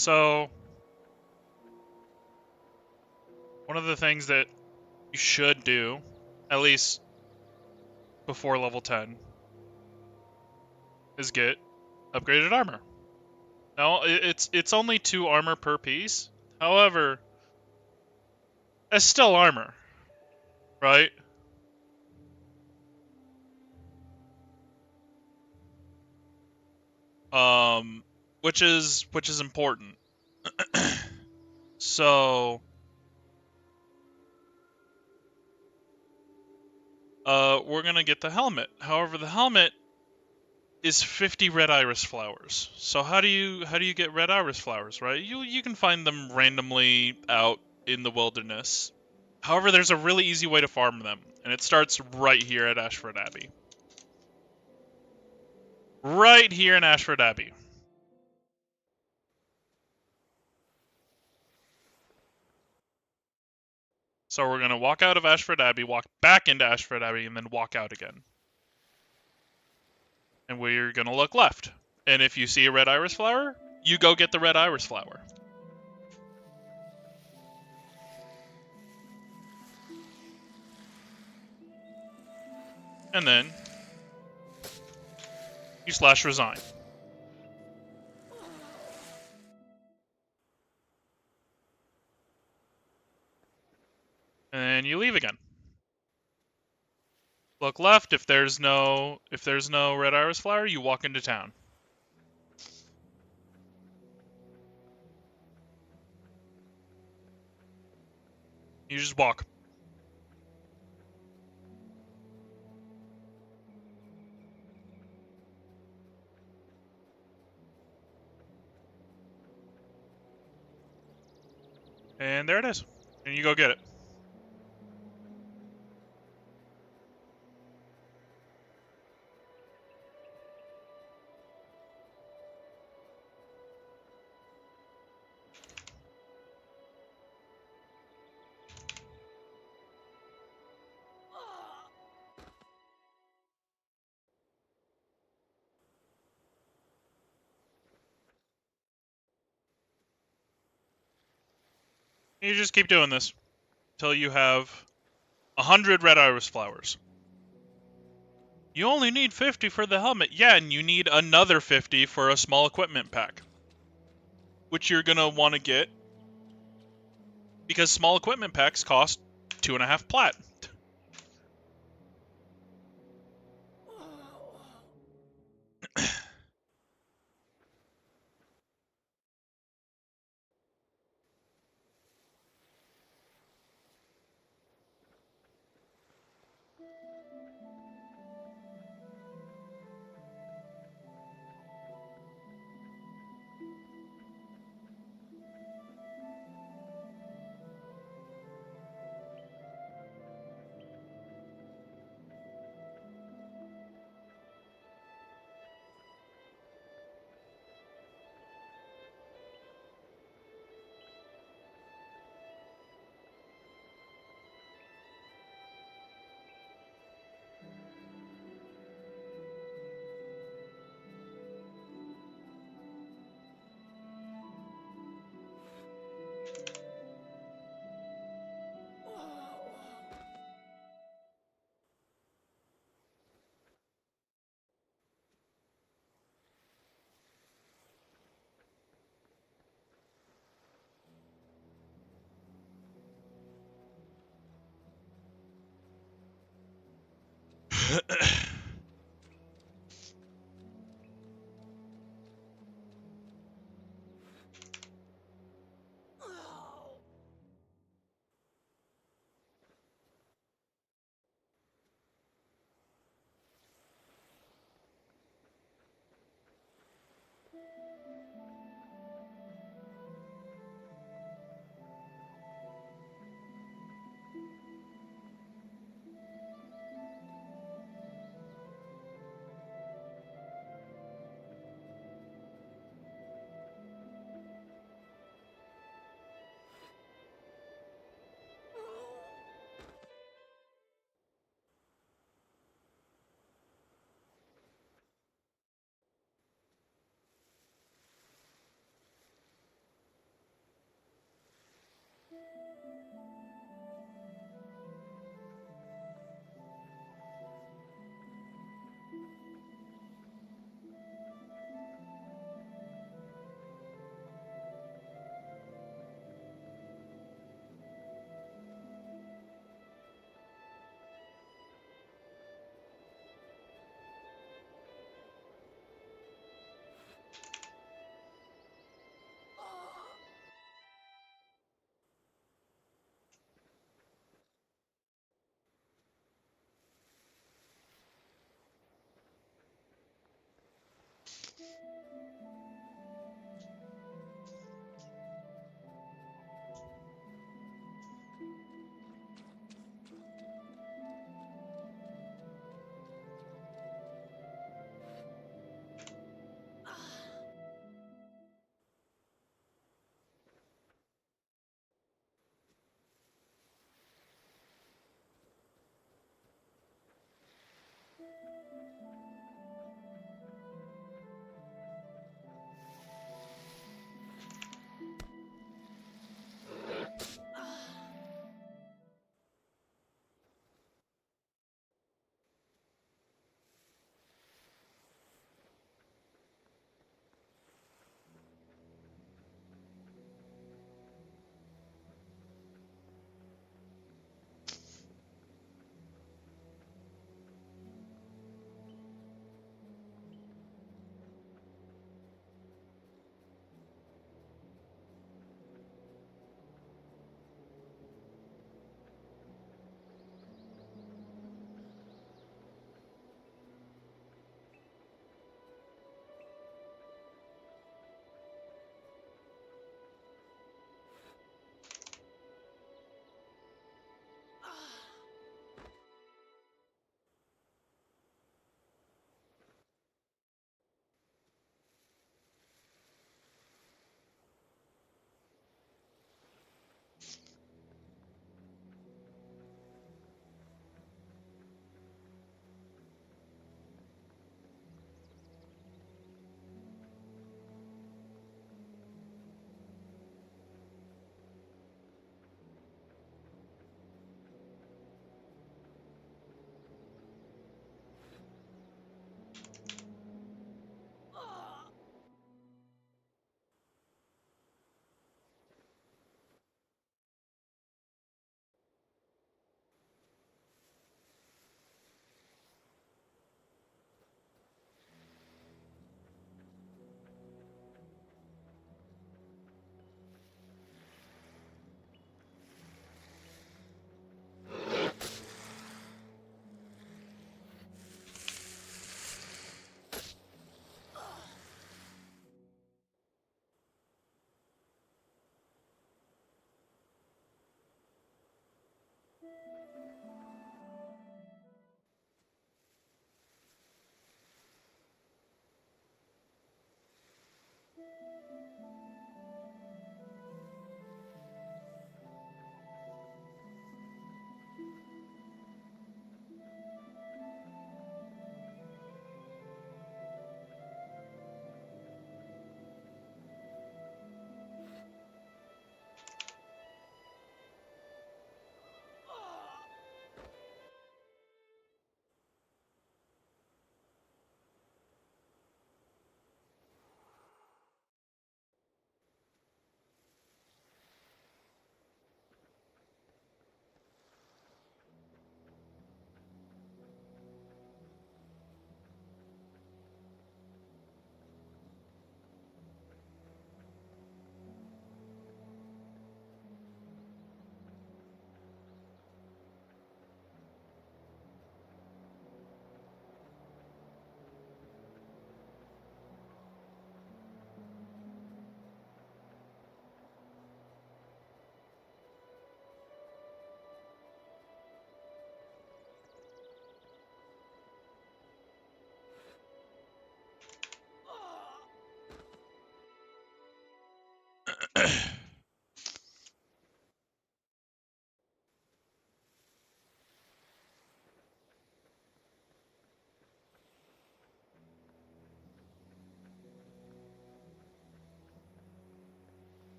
So, one of the things that you should do, at least before level 10, is get upgraded armor. Now, it's only 2 armor per piece. However, it's still armor, right? Which is important. So, we're gonna get the helmet. However, the helmet is 50 red iris flowers. So how do you get red iris flowers, right? You can find them randomly out in the wilderness. However, there's a really easy way to farm them, and it starts right here at Ashford Abbey. Right here in Ashford Abbey. So we're going to walk out of Ashford Abbey, walk back into Ashford Abbey, and then walk out again. And we're going to look left. And if you see a red iris flower, you go get the red iris flower. And then you slash resign. And then you leave again. Look left. If there's no red iris flower, you walk into town. You just walk. And there it is. And you go get it. You just keep doing this until you have 100 red iris flowers. You only need 50 for the helmet. Yeah, and you need another 50 for a small equipment pack, which you're going to want to get because small equipment packs cost 2.5 plat.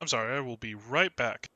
I'm sorry, I will be right back.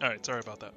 Alright, sorry about that.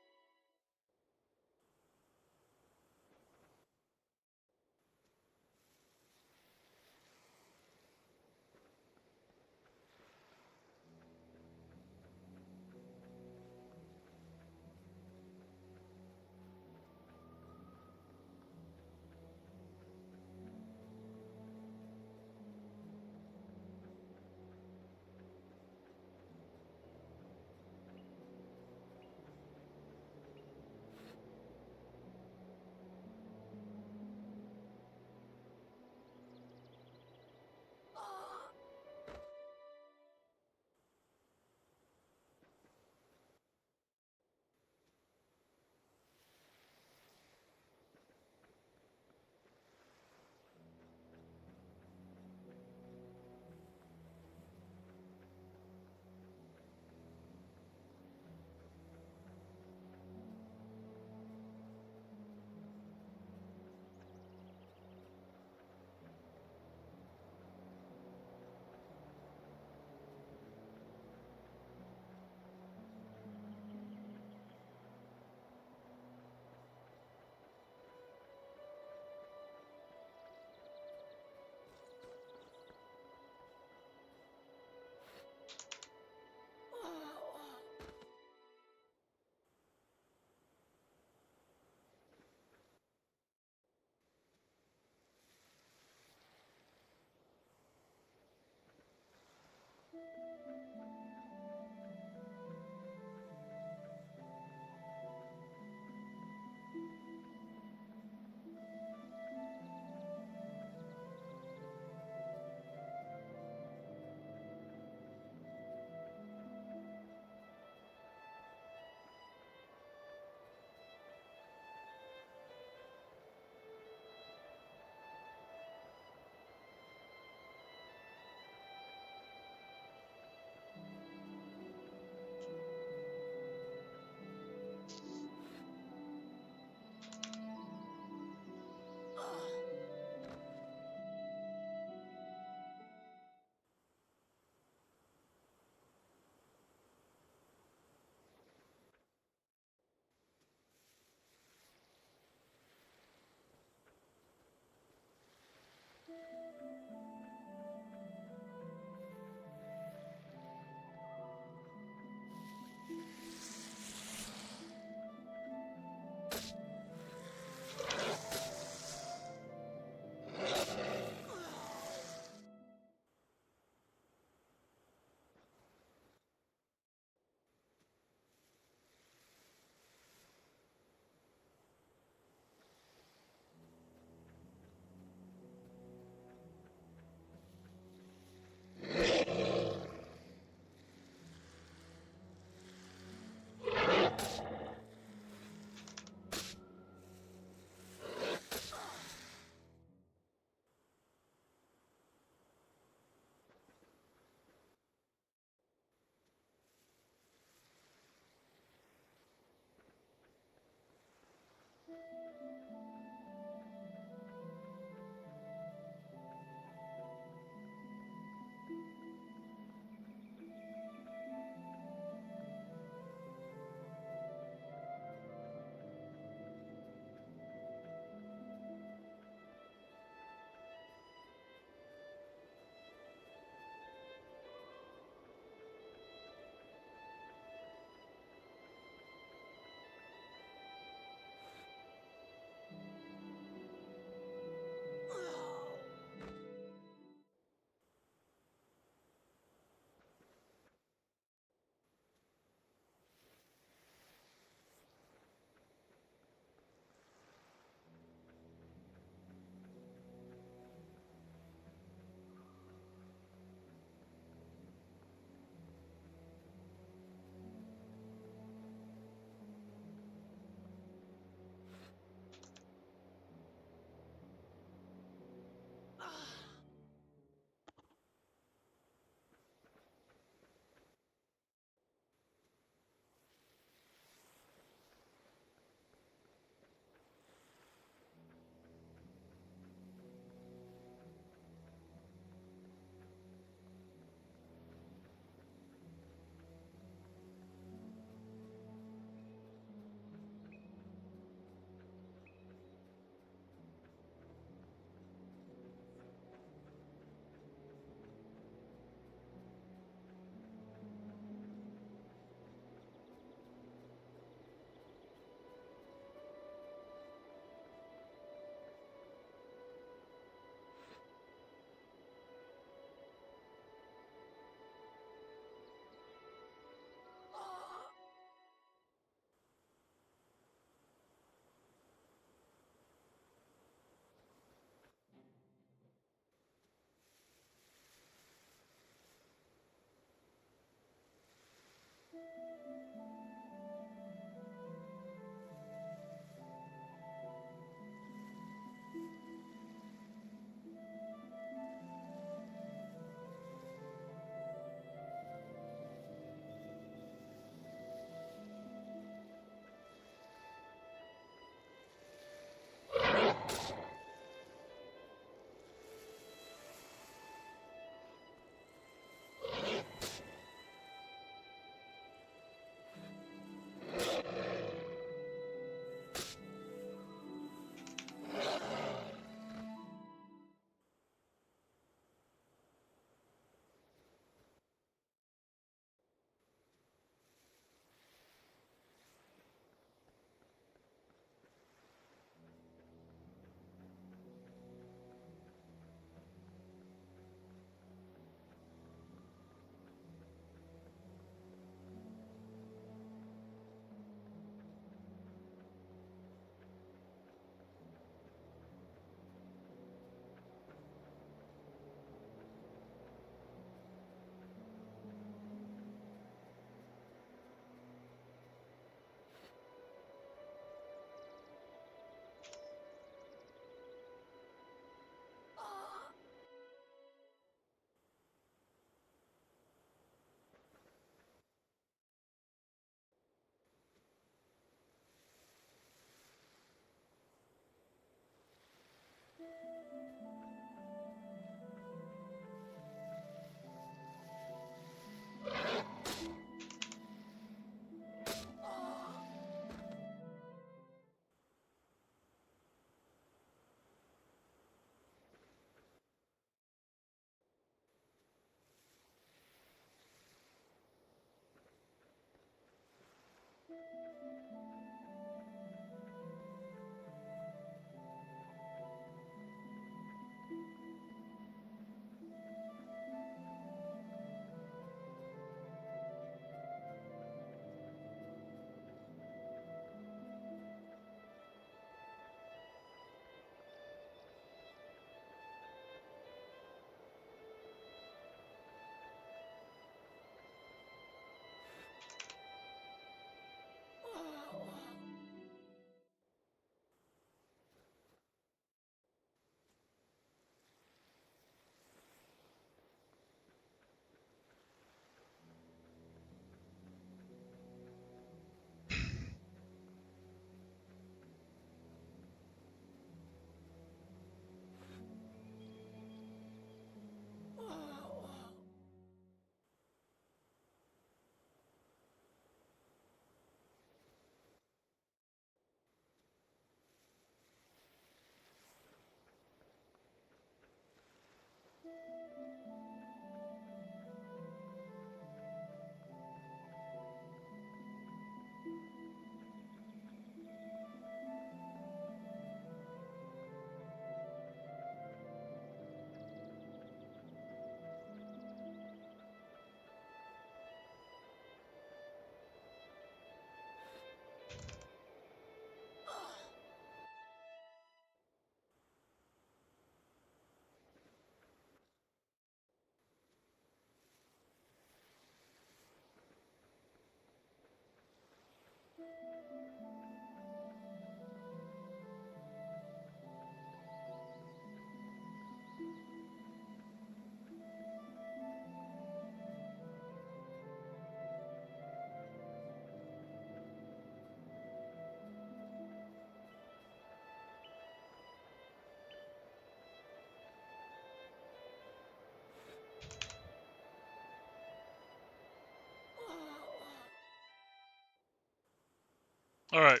Alright.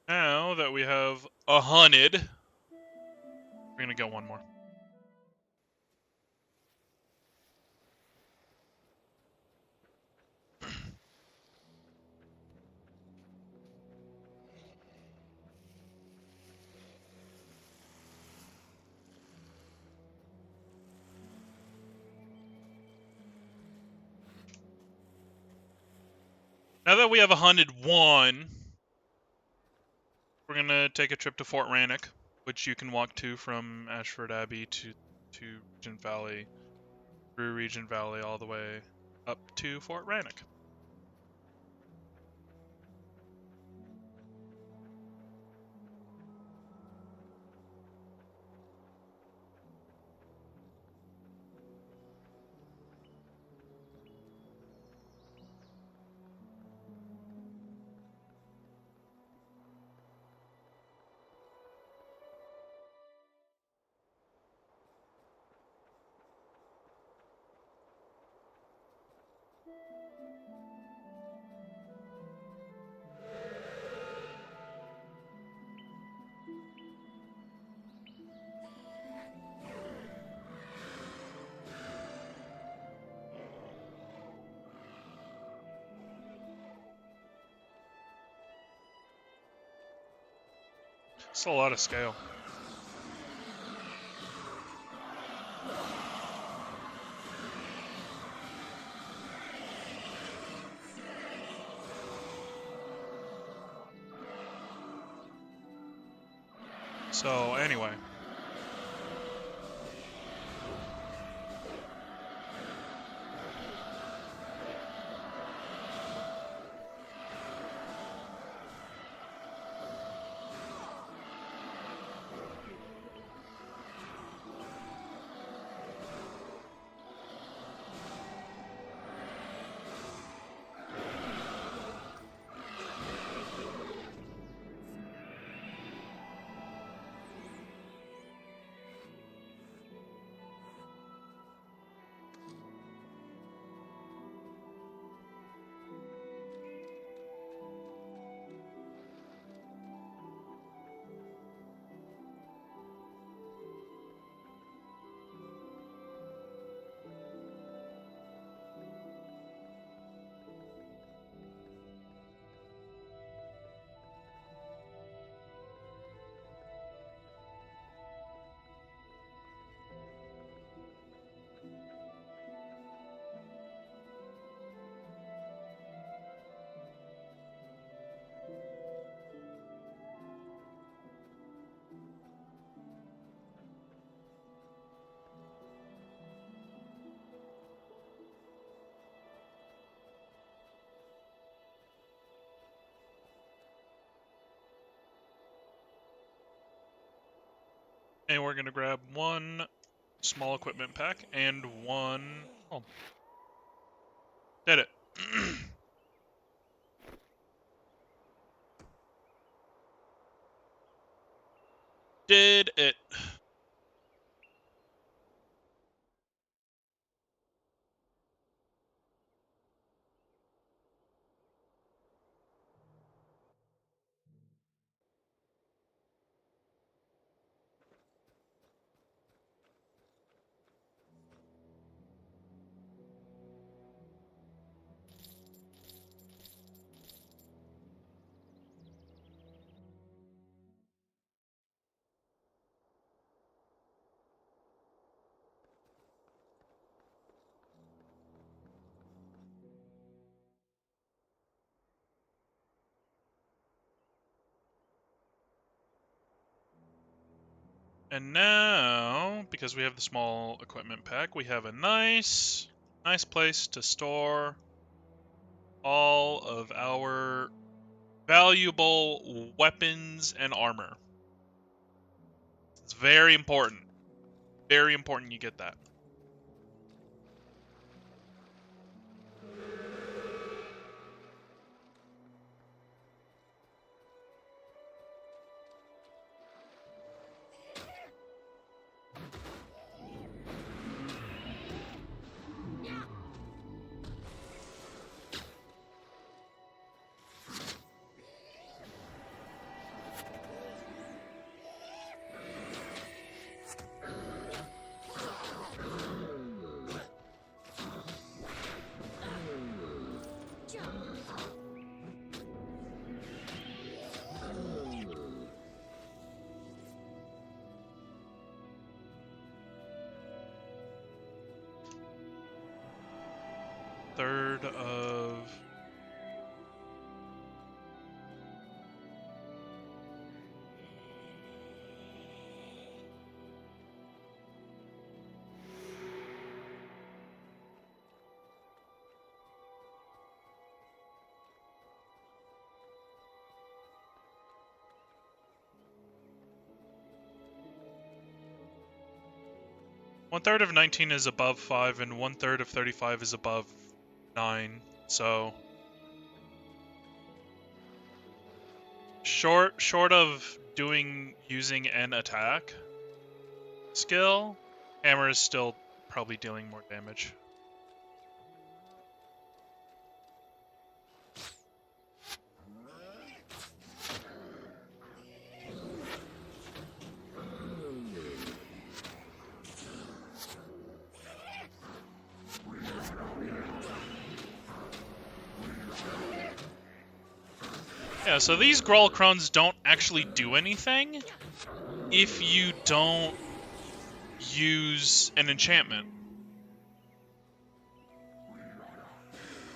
Now that we have 100, we're gonna get one more. Now that we have 101, we're gonna take a trip to Fort Rannoch, which you can walk to from Ashford Abbey to Regent Valley, through Regent Valley all the way up to Fort Rannoch. It's a lot of scale. So, anyway. And we're gonna grab one small equipment pack and one... Oh. Did it. Did it. And now, because we have the small equipment pack, we have a nice place to store all of our valuable weapons and armor. It's very important. Very important you get that. 1/3 of... One-third of 19 is above 5, and 1/3 of 35 is above 9, so... Short of using an attack skill, hammer is still probably dealing more damage. Yeah, so these Grawl Crones don't actually do anything if you don't use an enchantment,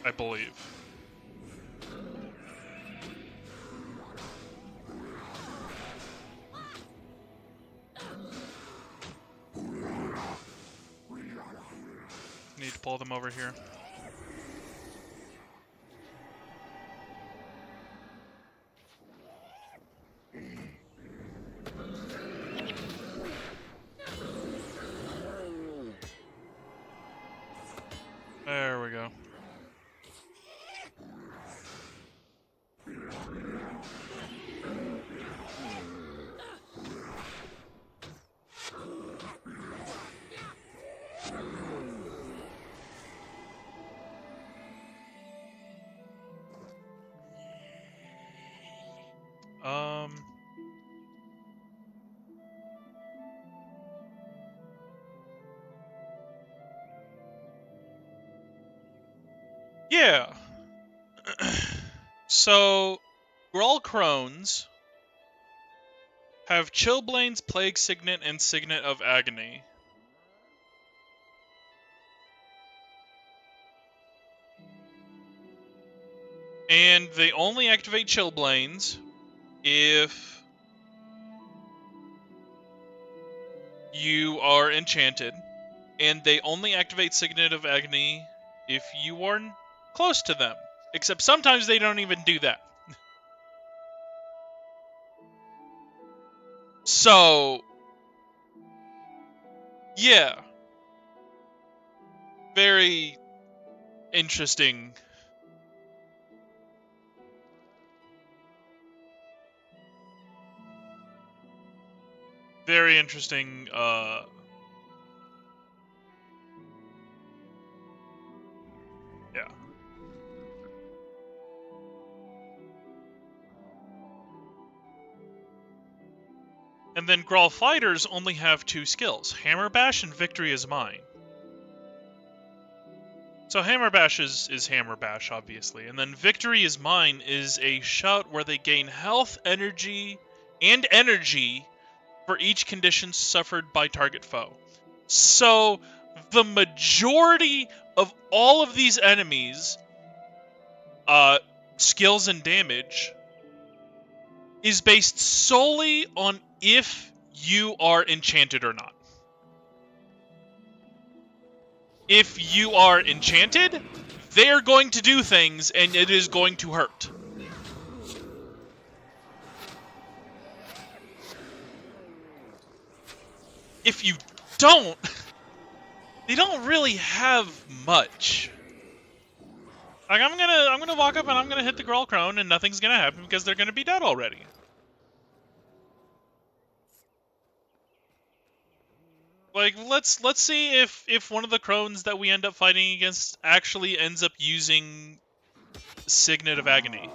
I believe. Need to pull them over here. There we go. Yeah. So, Grawl Crones have Chilblains, Plague Signet, and Signet of Agony. And they only activate Chilblains if you are enchanted. And they only activate Signet of Agony if you are close to them. Except sometimes they don't even do that. So, yeah. Very interesting. Very interesting, yeah. And then Grawl Fighters only have 2 skills, Hammer Bash and Victory is Mine. So Hammer Bash is Hammer Bash, obviously. And then Victory is Mine is a shout where they gain health, energy, and energy for each condition suffered by target foe. So the majority of all of these enemies, skills and damage, is based solely on if you are enchanted or not. If you are enchanted, they're going to do things and it is going to hurt. If you don't, they don't really have much. Like, I'm gonna walk up and I'm gonna hit the Grawl Crone and nothing's gonna happen because they're gonna be dead already. Like, let's see if one of the crones that we end up fighting against actually ends up using Signet of Agony.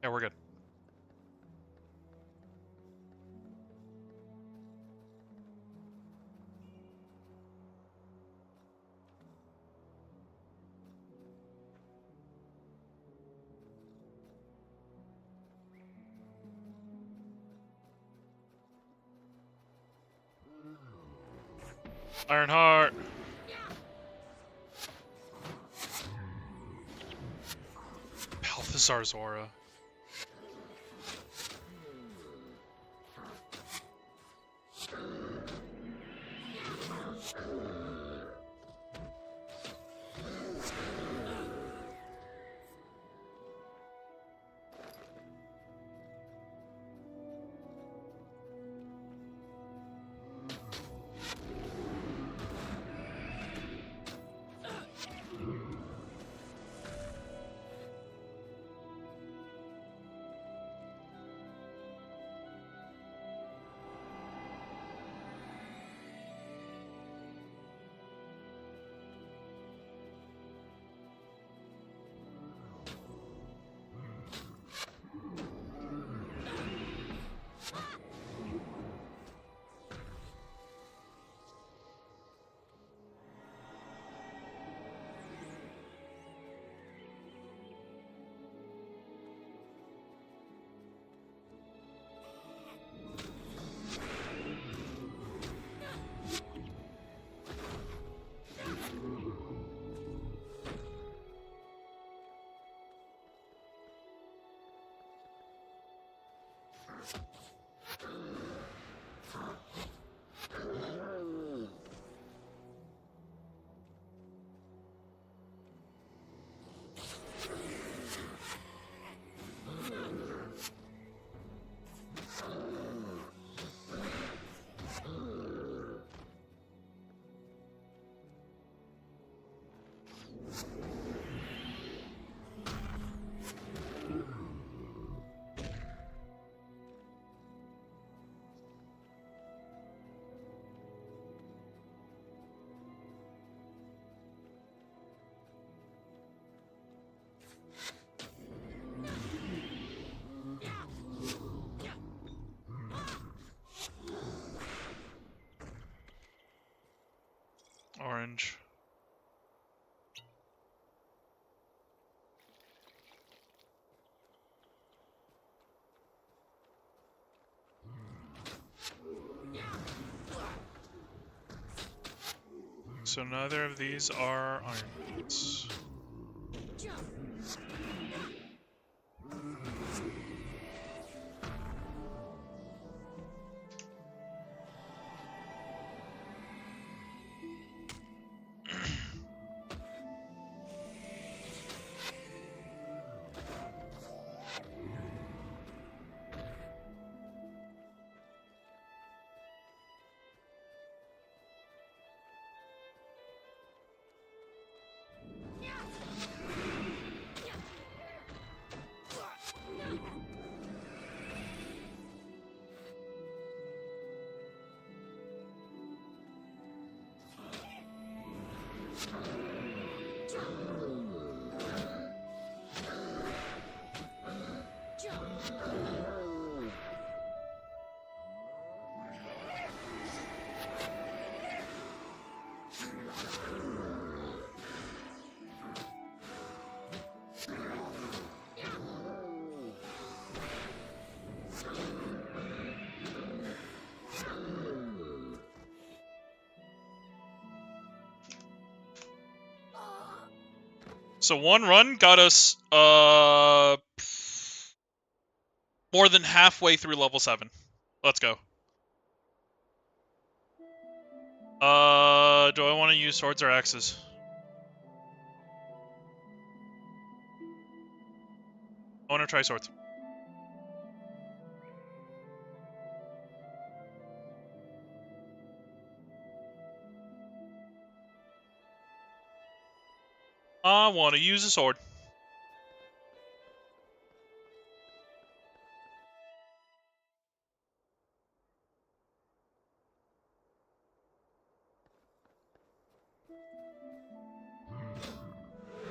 Yeah, we're good. Ironheart. Balthazar's aura. Orange. So neither of these are iron boots. So one run got us more than halfway through level 7. Let's go. Do I want to use swords or axes? I want to try swords. I want to use a sword.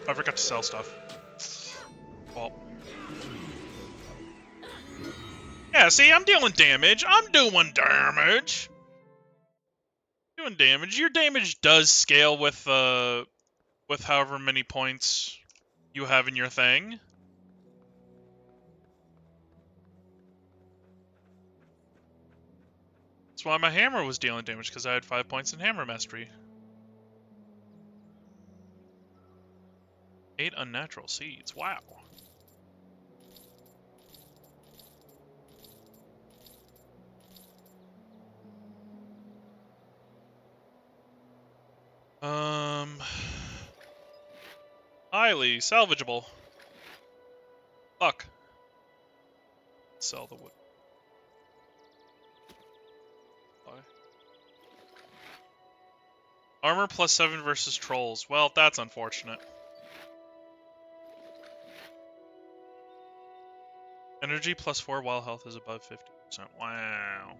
I forgot to sell stuff. Well. Yeah, see, I'm dealing damage. I'm doing damage. Doing damage. Your damage does scale with however many points you have in your thing. That's why my hammer was dealing damage, because I had 5 points in hammer mastery. 8 unnatural seeds. Wow. Highly salvageable. Fuck. Sell the wood. Bye. Armor plus 7 versus trolls. Well, that's unfortunate. Energy plus 4 while health is above 50%. Wow.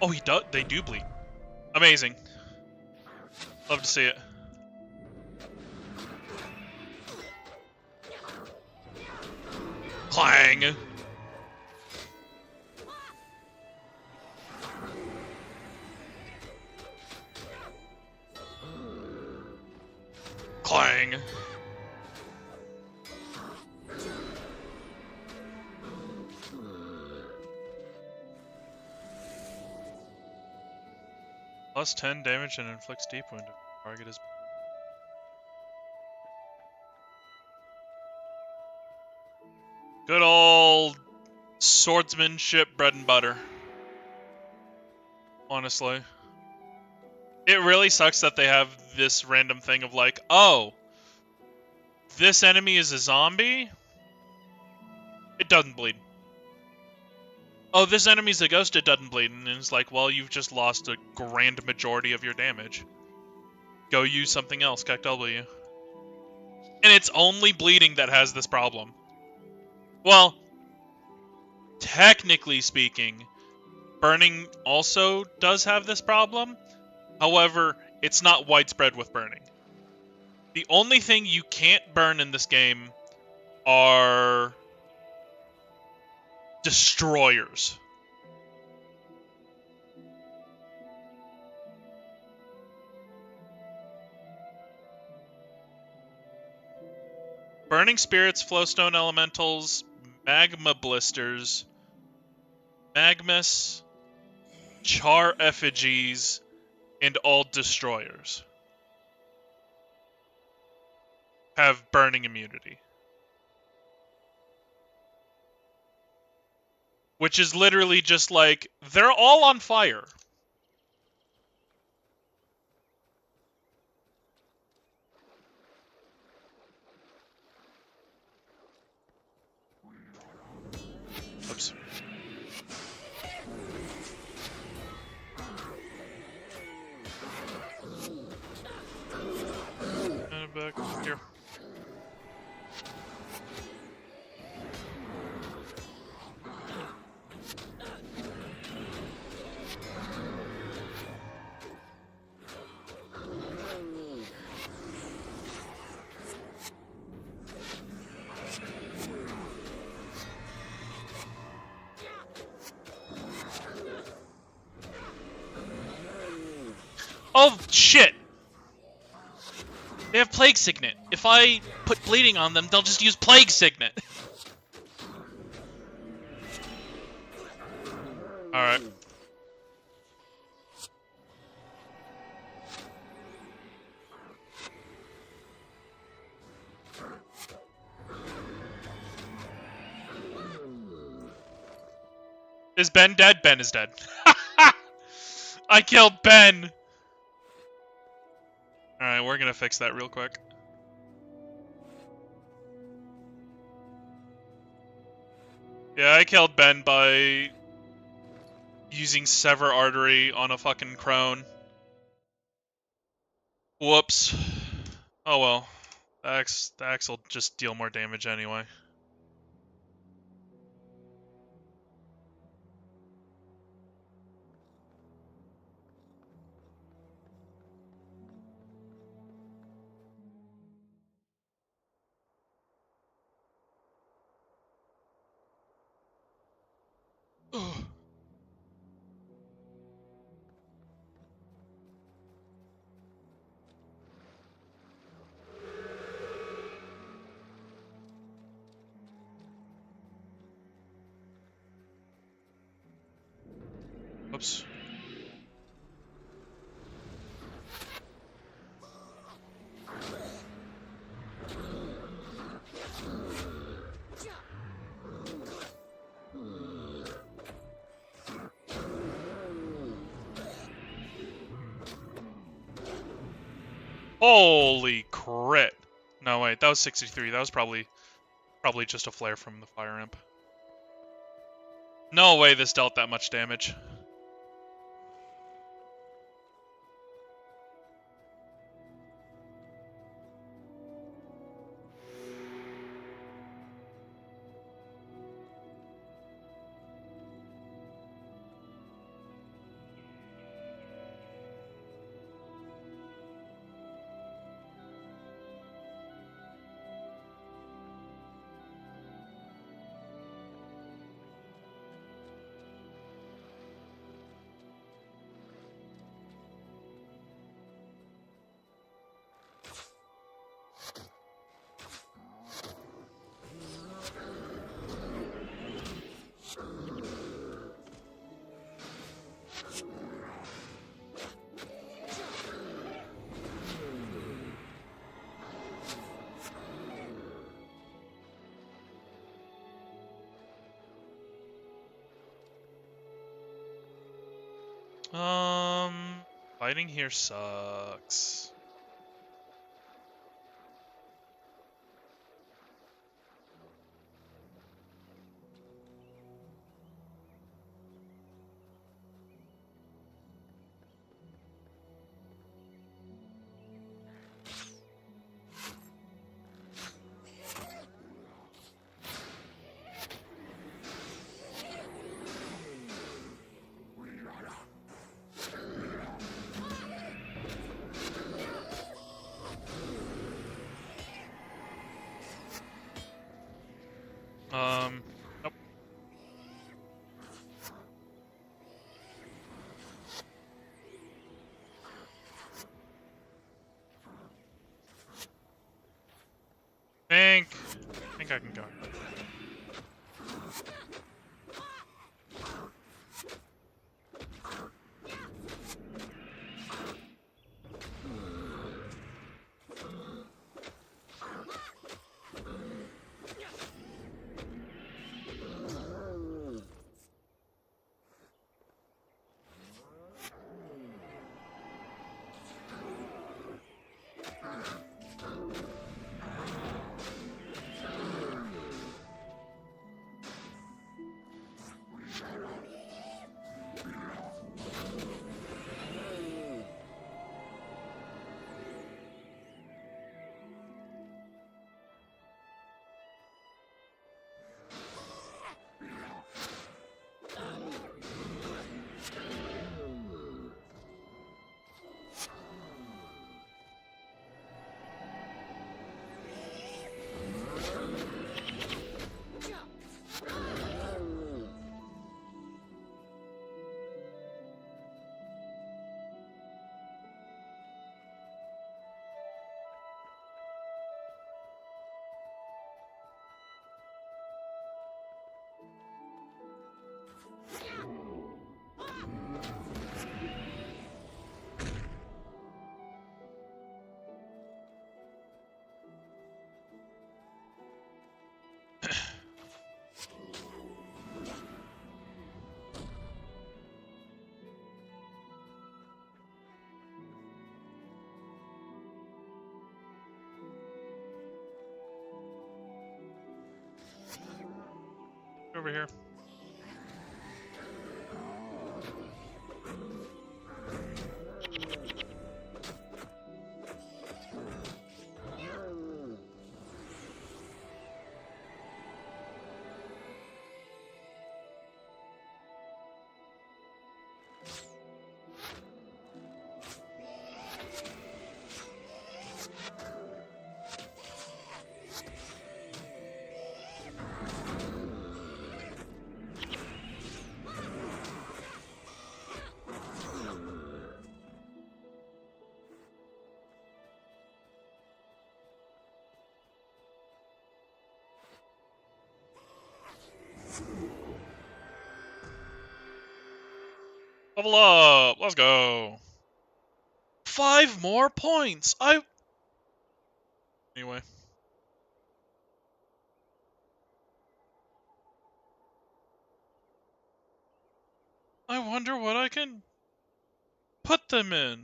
Oh, he does. They do bleed. Amazing. Love to see it. Clang. Clang. Plus 10 damage and inflicts deep wound if the target is... Good old swordsmanship bread and butter. Honestly. It really sucks that they have this random thing of like, oh, this enemy is a zombie? It doesn't bleed. Oh, this enemy's a ghost, it doesn't bleed. And it's like, well, you've just lost a grand majority of your damage. Go use something else, Kek W. And it's only bleeding that has this problem. Well, technically speaking, burning also does have this problem. However, it's not widespread with burning. The only thing you can't burn in this game are destroyers. Burning spirits, flowstone elementals, magma blisters, magmas, char effigies, and all destroyers have burning immunity. Which is literally just like, they're all on fire. Oops. And back here. Oh, shit! They have Plague Signet. If I put bleeding on them, they'll just use Plague Signet. Alright. Is Ben dead? Ben is dead. I killed Ben! Alright, we're gonna fix that real quick. Yeah, I killed Ben by using Sever Artery on a fucking crone. Whoops. Oh well. The axe will just deal more damage anyway. Oops. Holy crit! No wait, that was 63. That was probably just a flare from the fire imp. No way this dealt that much damage. Fighting here sucks. Nope. Think I can go. over here. Level up! Let's go! 5 more points! Anyway. I wonder what I can put them in.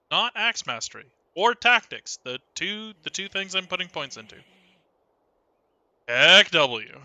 Not Axe Mastery. Or Tactics. The two things I'm putting points into. Heck W.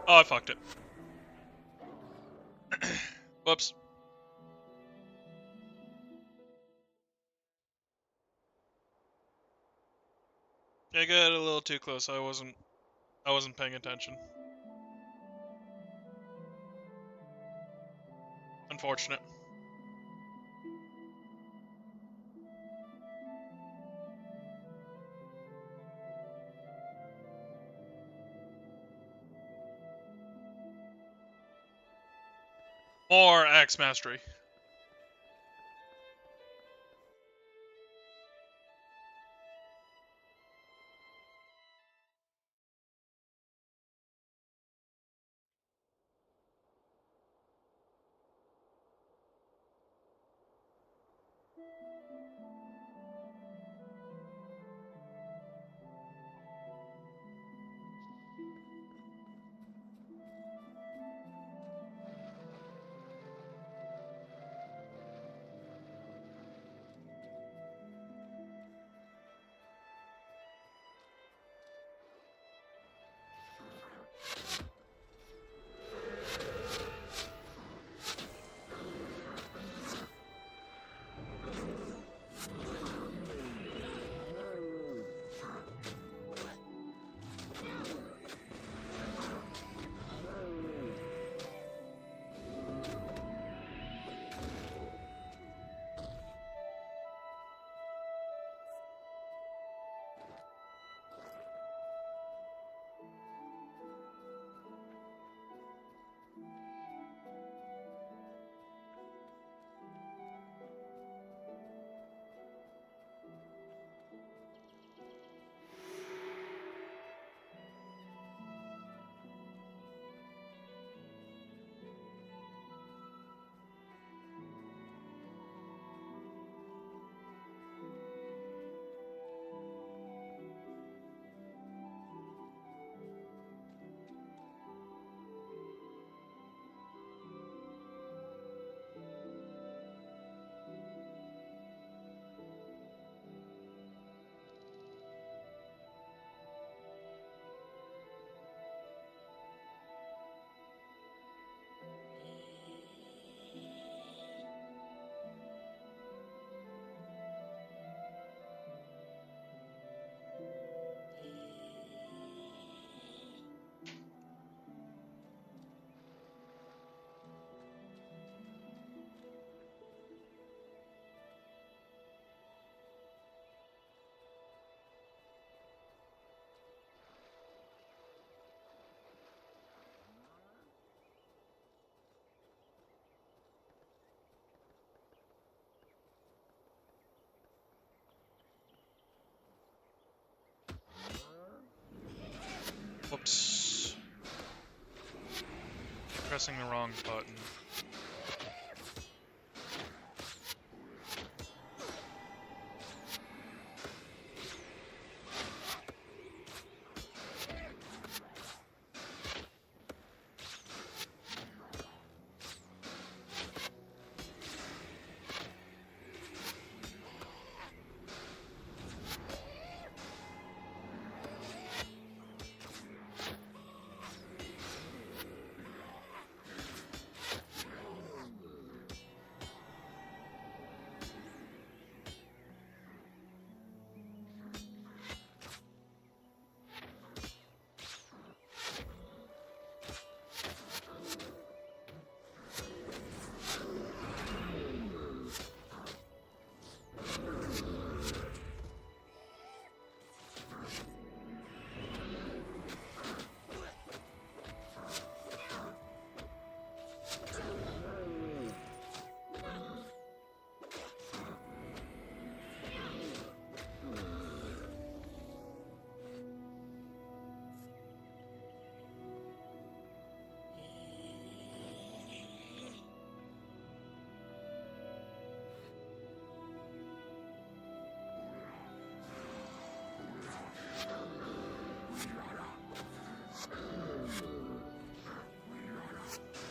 Oh, I fucked it. Whoops. I got a little too close. I wasn't paying attention. Unfortunate. More axe mastery. Whoops. Pressing the wrong button.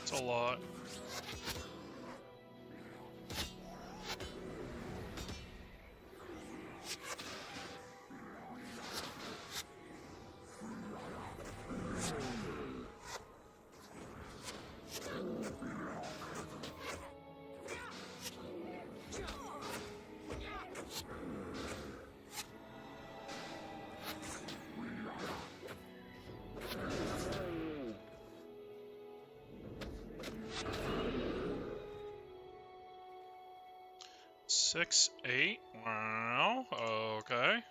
It's a lot. 6, 8. Wow. Okay.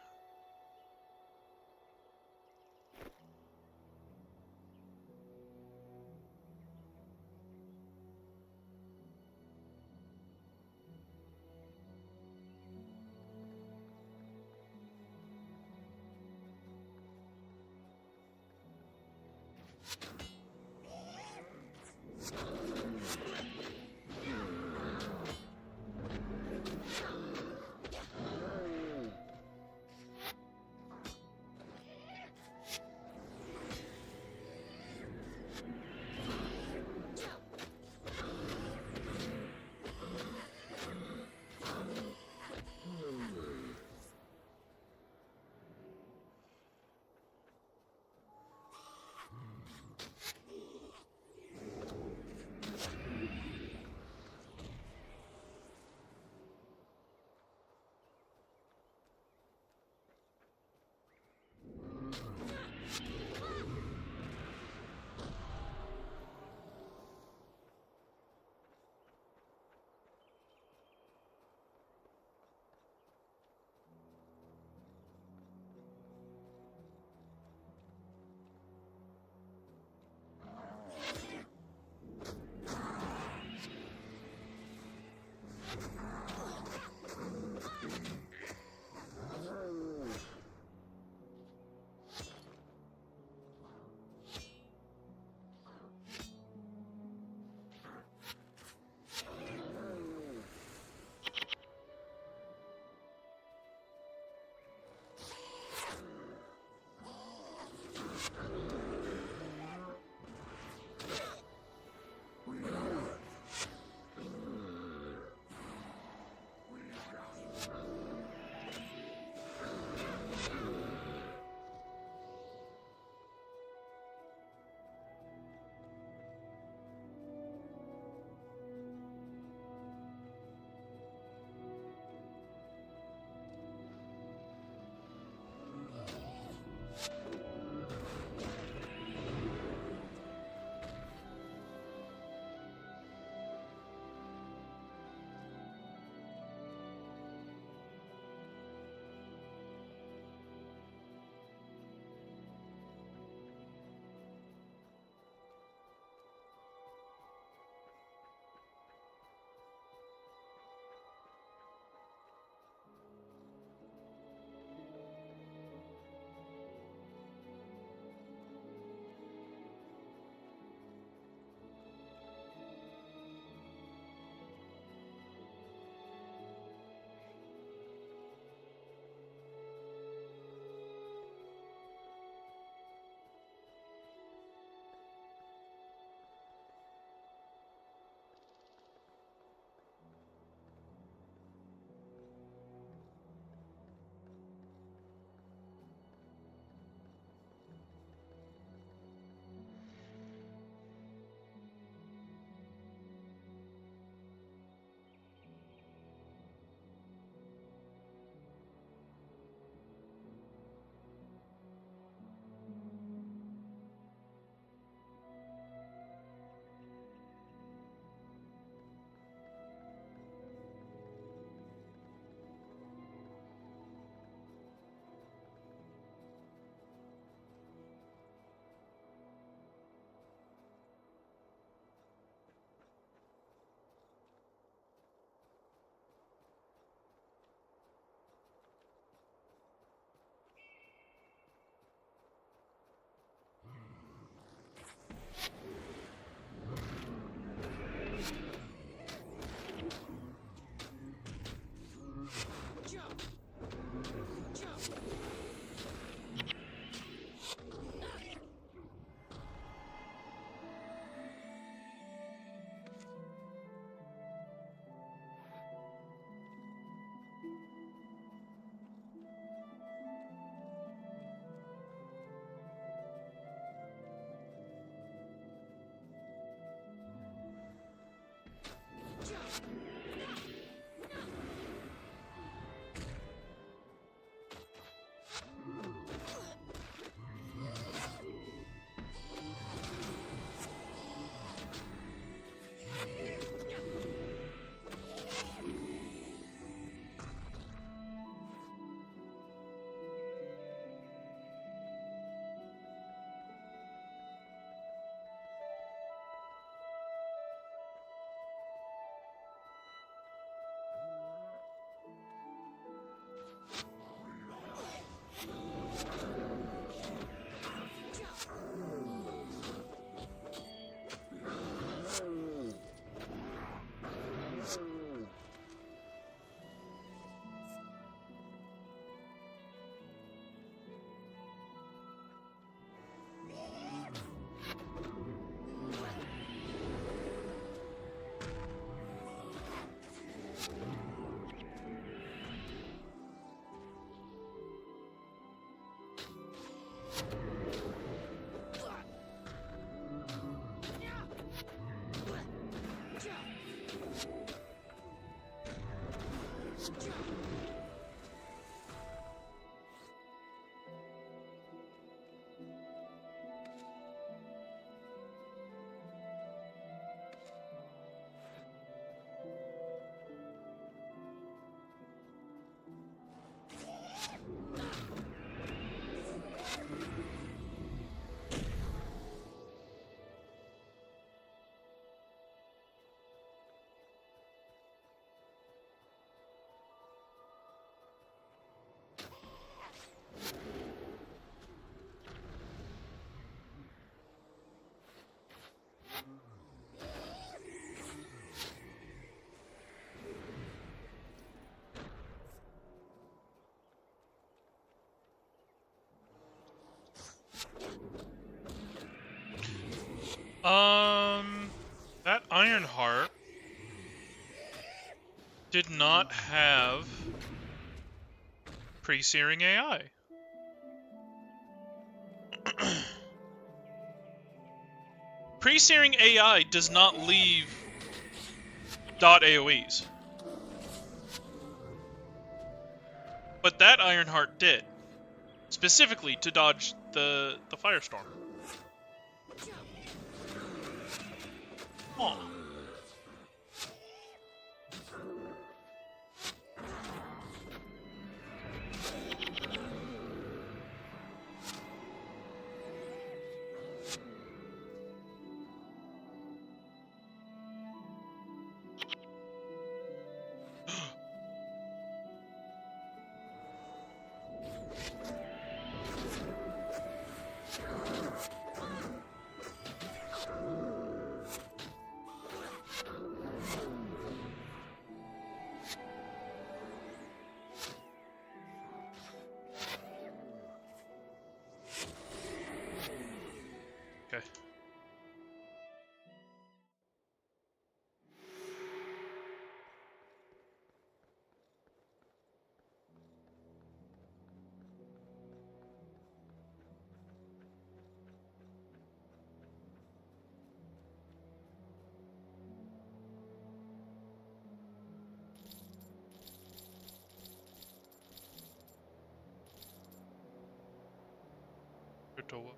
That Ironheart did not have Pre-Searing AI. Pre-Searing AI does not leave .AOEs. But that Ironheart did. Specifically to dodge the Firestorm. Aw. Okay. Ditto.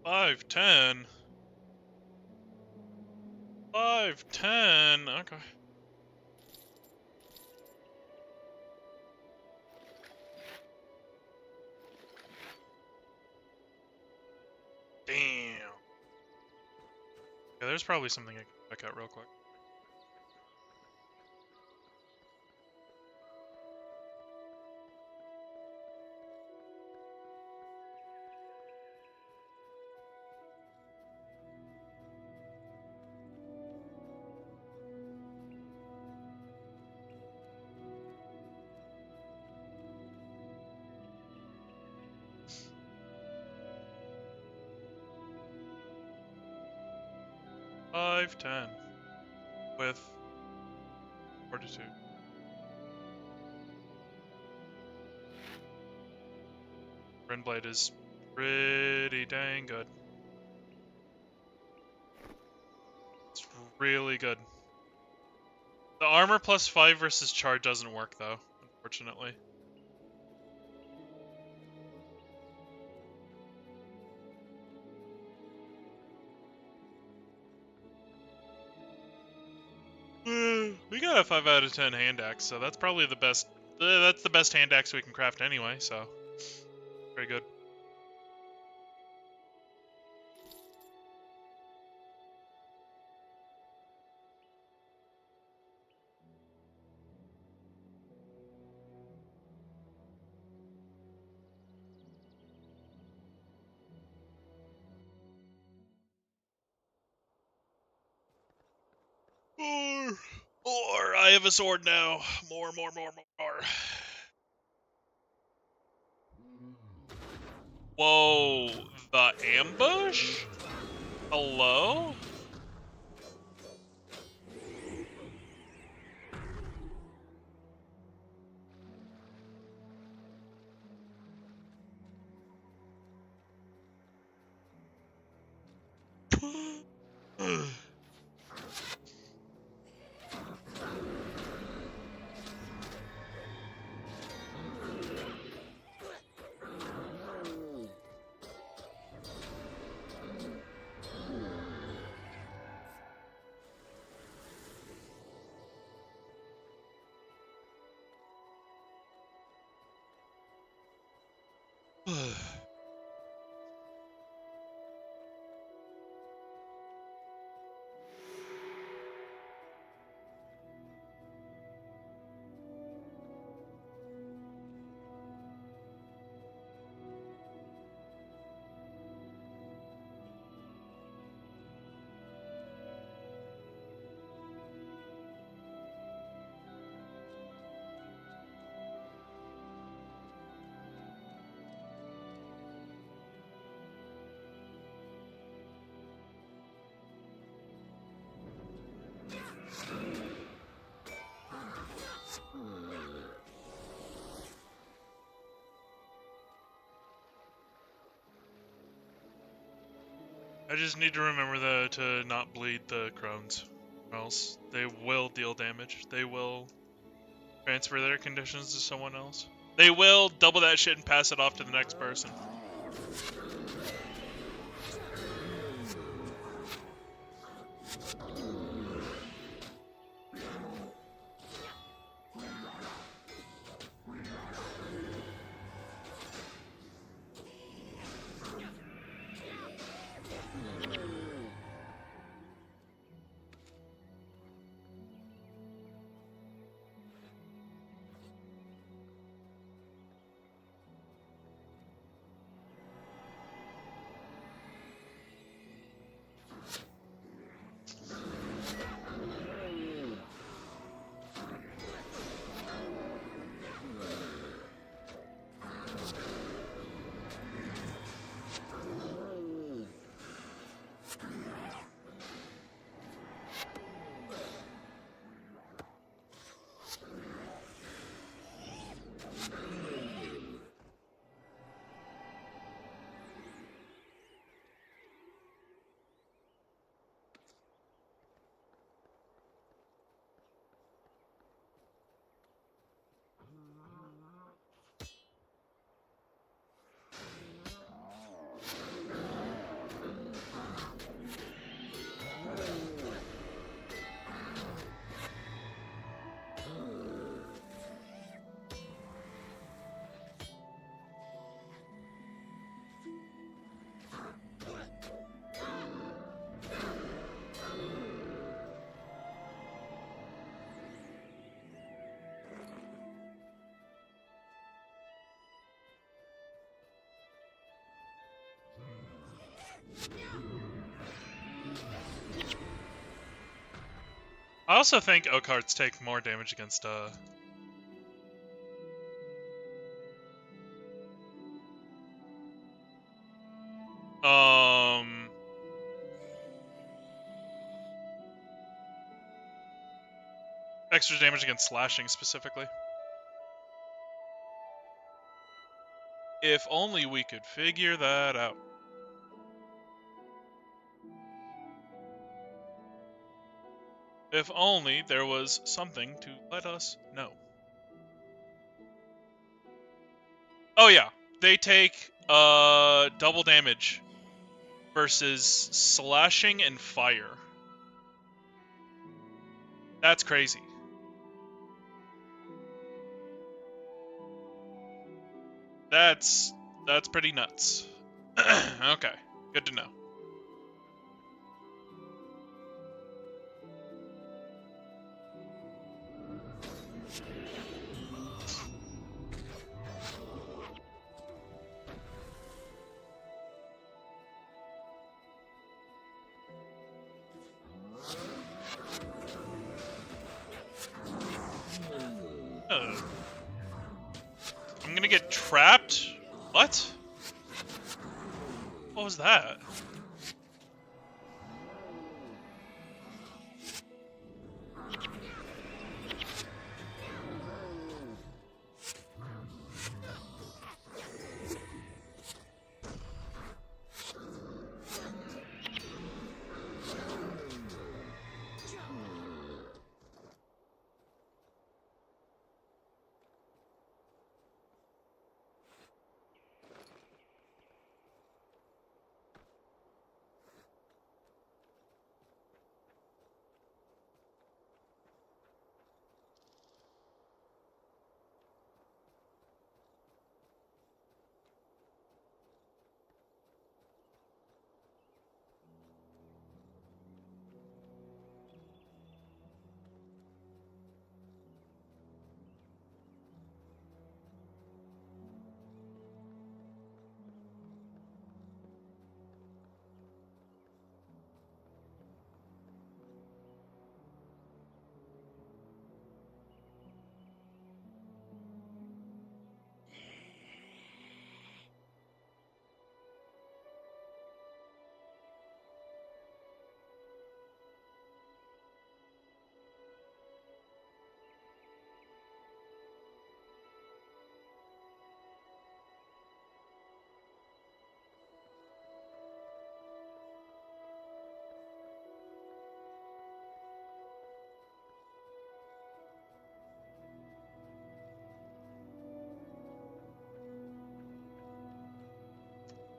510. 510. Okay. Damn. Yeah, there's probably something I can check out real quick. $510 with fortitude. Blade is pretty dang good. It's really good. The armor plus 5 versus charge doesn't work though, unfortunately. We got a 5 out of 10 hand axe, so that's probably the best. That's the best hand axe we can craft anyway, so very good. Or I have a sword now. More. Whoa, the ambush? Hello? I just need to remember to not bleed the crones, or else they will deal damage. They will transfer their conditions to someone else. They will double that shit and pass it off to the next person. I also think oak hearts take more damage against extra damage against slashing specifically. If only we could figure that out. If only there was something to let us know. Oh yeah, they take double damage versus slashing and fire. That's crazy. That's pretty nuts. Okay, good to know. I'm gonna get trapped? What? What was that?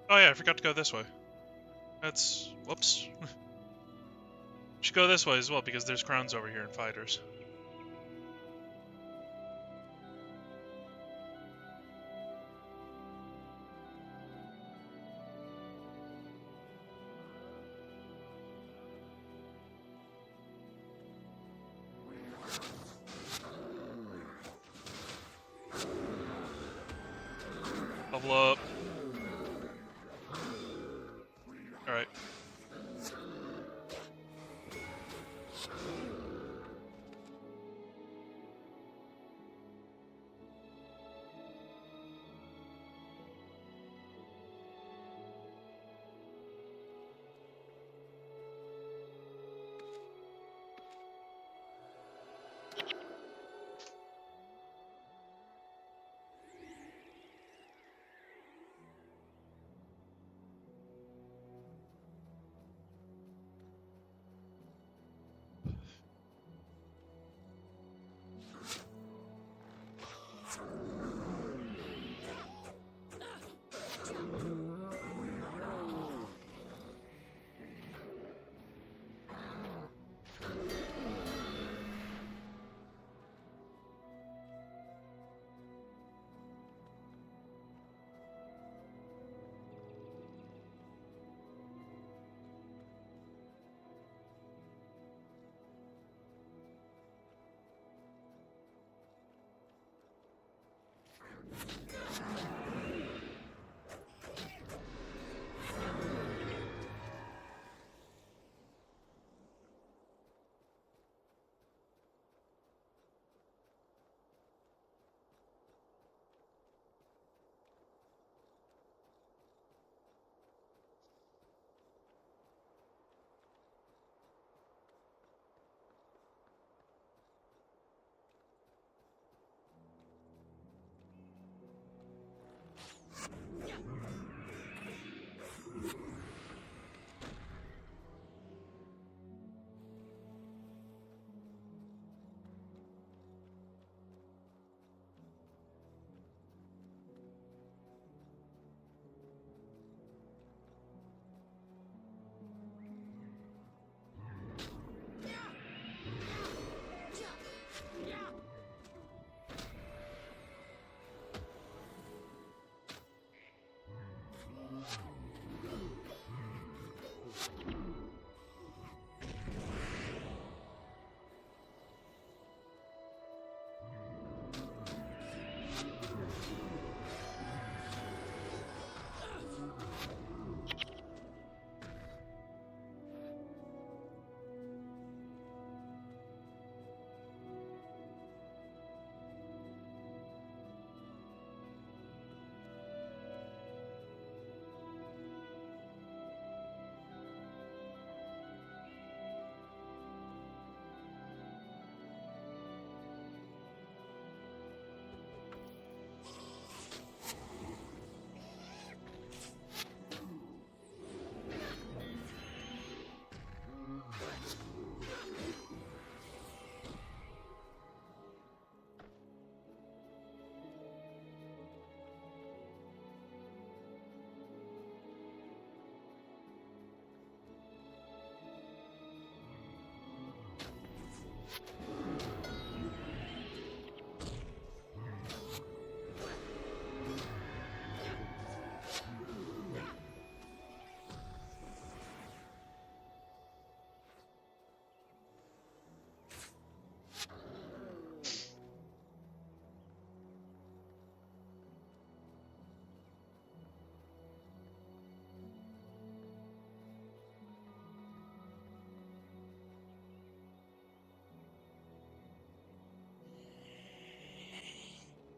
Oh yeah, I forgot to go this way. That's... whoops. Should go this way as well, because there's crowns over here and fighters. Level up. Alright.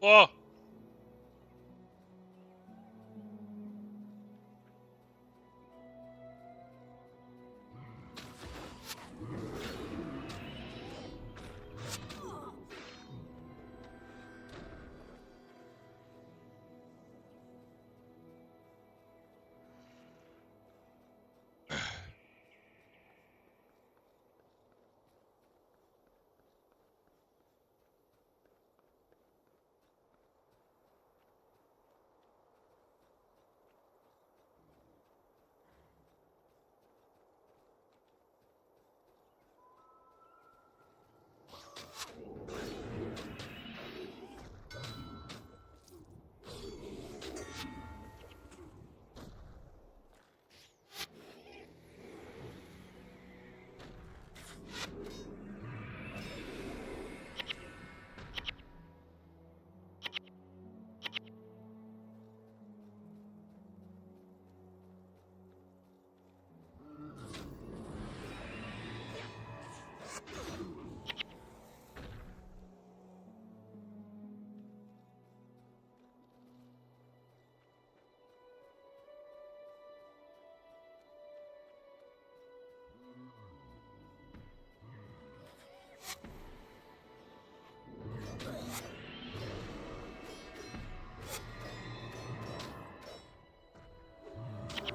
Whoa!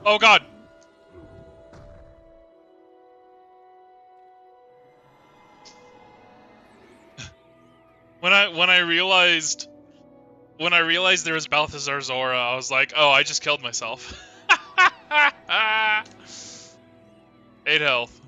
Oh god! When I realized there was Balthazar's aura, I was like, oh, I just killed myself. 8 health.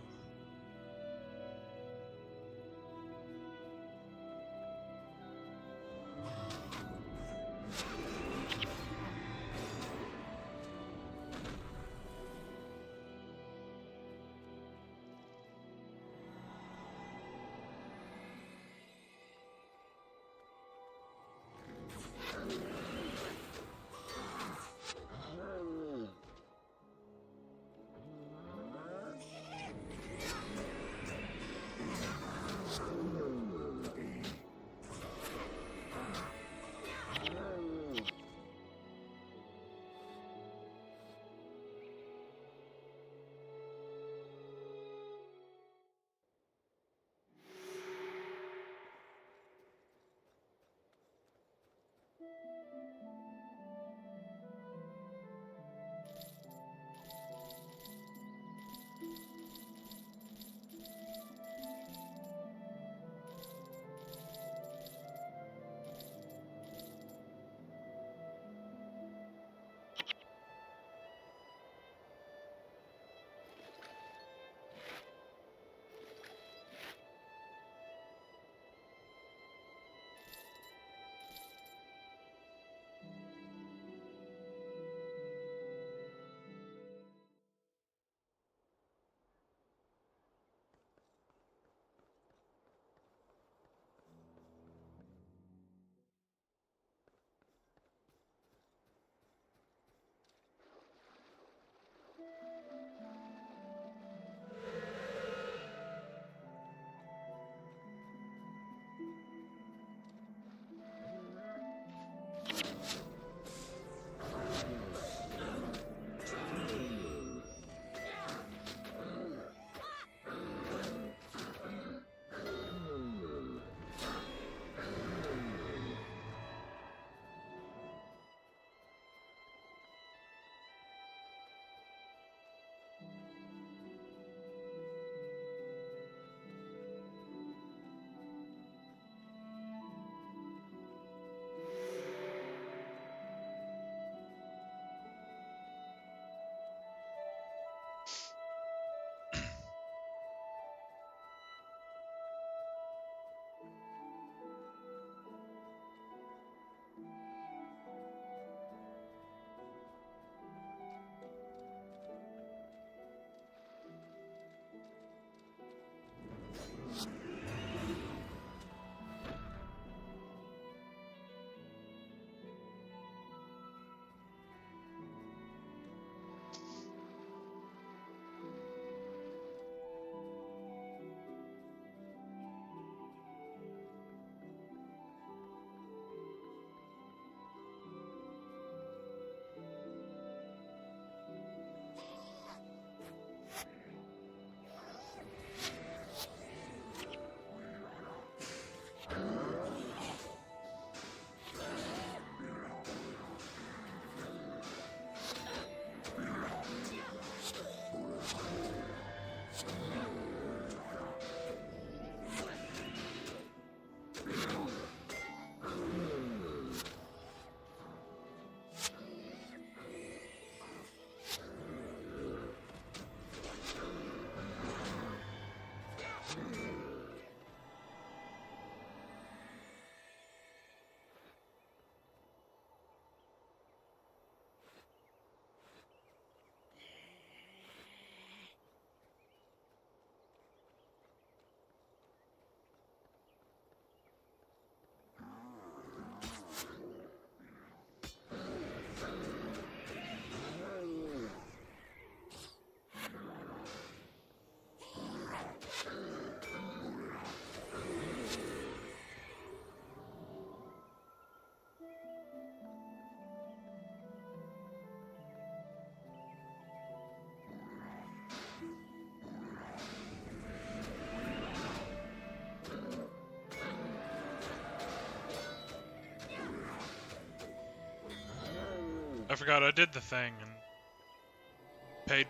I forgot I did the thing and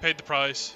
paid the price.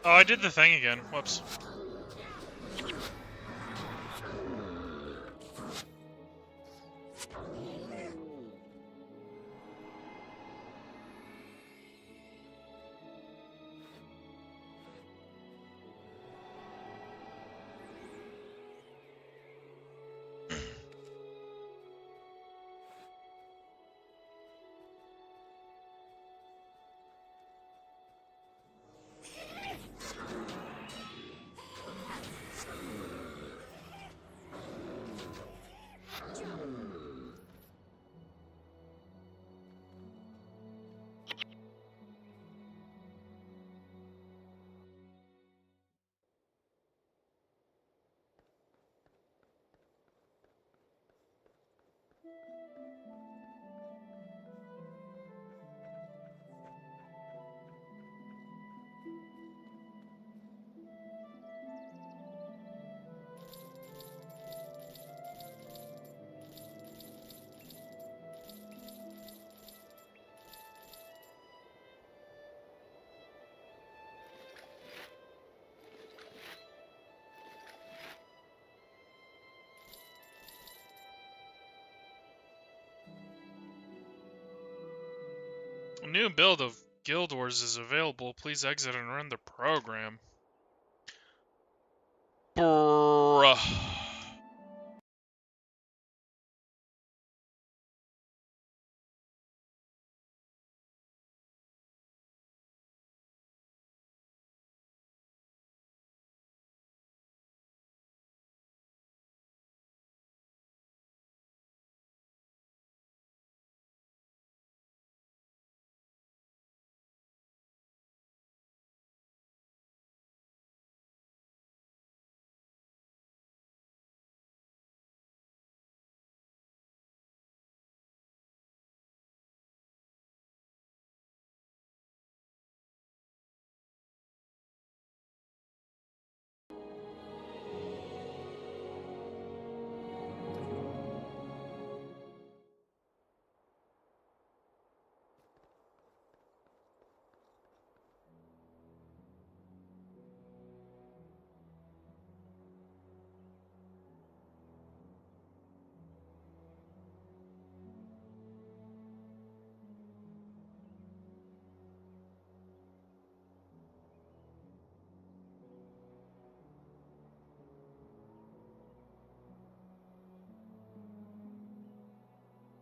Oh, I did the thing again. Whoops. A new build of Guild Wars is available. Please exit and run the program. Bruh.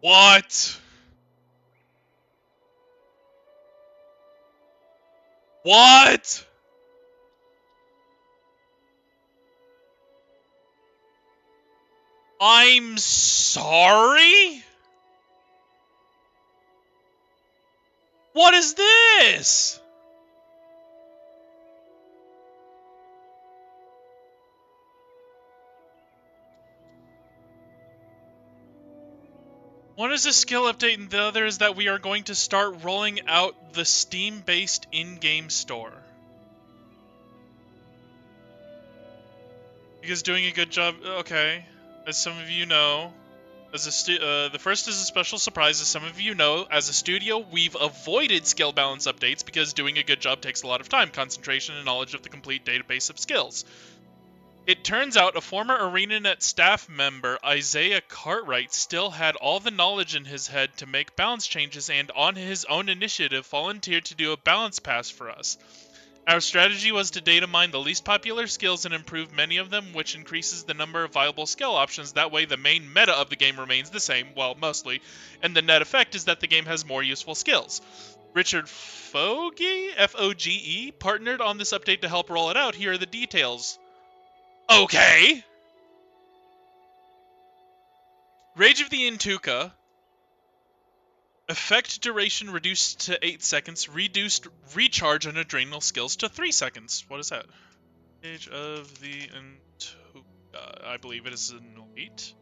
What? What? I'm sorry? What is this? One is a skill update and the other is that we are going to start rolling out the Steam-based in-game store. Because doing a good job, okay, as some of you know, the first is a special surprise. As some of you know, as a studio, we've avoided skill balance updates because doing a good job takes a lot of time, concentration, and knowledge of the complete database of skills. It turns out a former ArenaNet staff member, Isaiah Cartwright, still had all the knowledge in his head to make balance changes and, on his own initiative, volunteered to do a balance pass for us. Our strategy was to data mine the least popular skills and improve many of them, which increases the number of viable skill options. That way the main meta of the game remains the same, well, mostly, and the net effect is that the game has more useful skills. Richard Foge, F-O-G-E, partnered on this update to help roll it out. Here are the details. Okay! Rage of the Intuka. Effect duration reduced to 8 seconds. Reduced recharge on adrenal skills to 3 seconds. What is that? Rage of the Intuka. I believe it is an 8.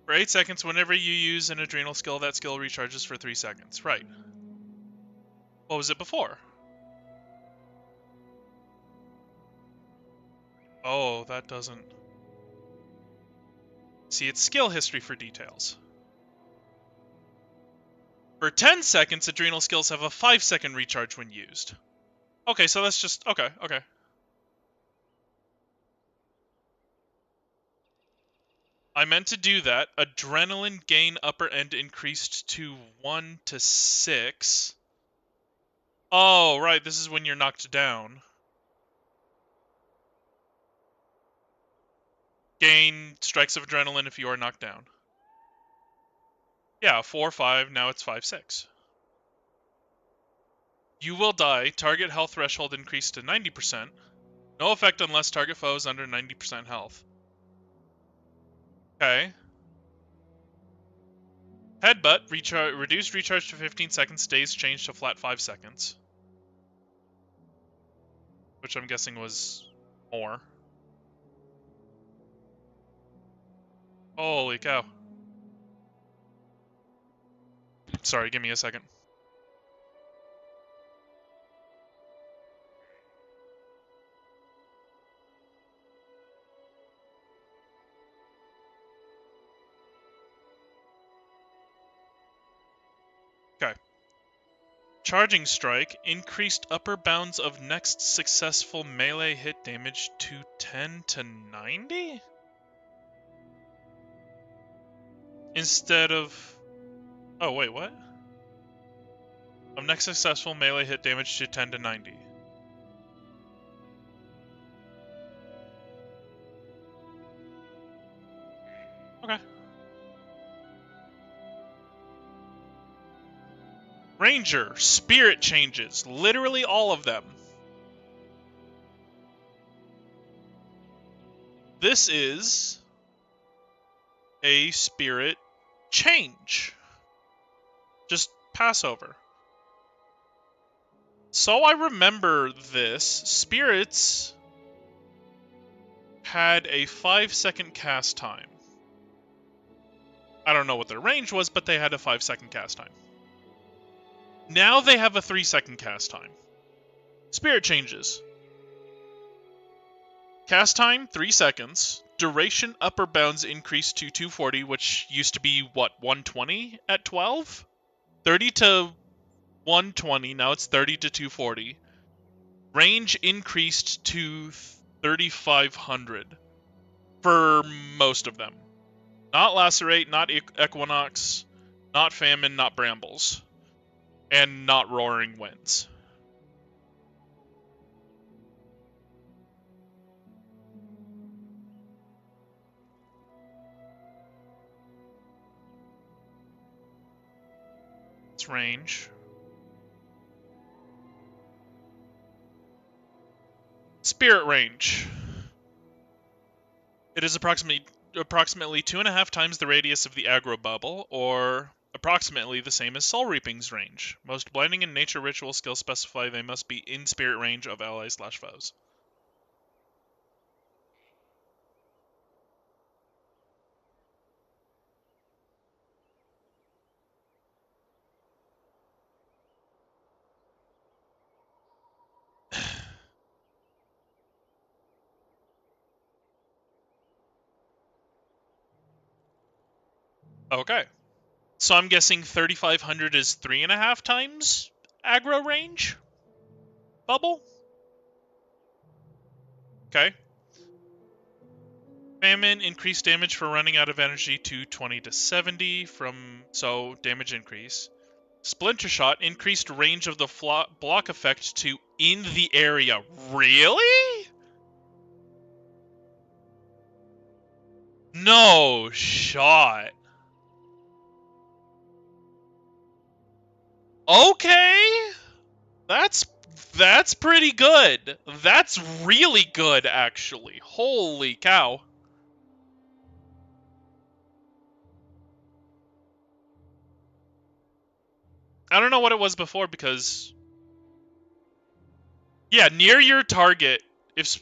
For 8 seconds, whenever you use an adrenal skill, that skill recharges for 3 seconds. Right. What was it before? Oh, that doesn't... See, it's skill history for details. For 10 seconds, adrenal skills have a 5-second recharge when used. Okay, so that's just... Okay. I meant to do that. Adrenaline gain upper end increased to 1 to 6. Oh, right, this is when you're knocked down. Gain strikes of adrenaline if you are knocked down. Yeah, 4, 5, now it's 5, 6. You will die. Target health threshold increased to 90%. No effect unless target foe is under 90% health. Okay. Headbutt, reduced recharge to 15 seconds, stays changed to flat 5 seconds. Which I'm guessing was more. Holy cow. Sorry, give me a second. Okay. Charging Strike increased upper bounds of next successful melee hit damage to 10 to 90? Instead of... Oh, wait, what? Of next successful melee hit damage to 10 to 90. Okay. Ranger, spirit changes, literally all of them. This is a spirit change. Just pass over. So I remember this. Spirits had a 5-second cast time. I don't know what their range was, but they had a 5-second cast time. Now they have a 3-second cast time. Spirit changes. Cast time, 3 seconds. Duration upper bounds increased to 240, which used to be, what, 120 at 12? 30 to 120, now it's 30 to 240. Range increased to 3,500 for most of them. Not Lacerate, not Equinox, not Famine, not Brambles. And not Roaring Winds. Its range. Spirit range. It is approximately 2.5 times the radius of the aggro bubble, or approximately the same as Soul Reaping's range. Most blinding and nature ritual skills specify they must be in spirit range of allies/foes. Okay. So I'm guessing 3,500 is 3.5 times aggro range? Bubble? Okay. Famine, increased damage for running out of energy to 20 to 70 so damage increase. Splinter Shot, increased range of the block effect to in the area. Really? No shot. Okay. That's pretty good. That's really good, actually. Holy cow. I don't know what it was before because... Yeah, near your target.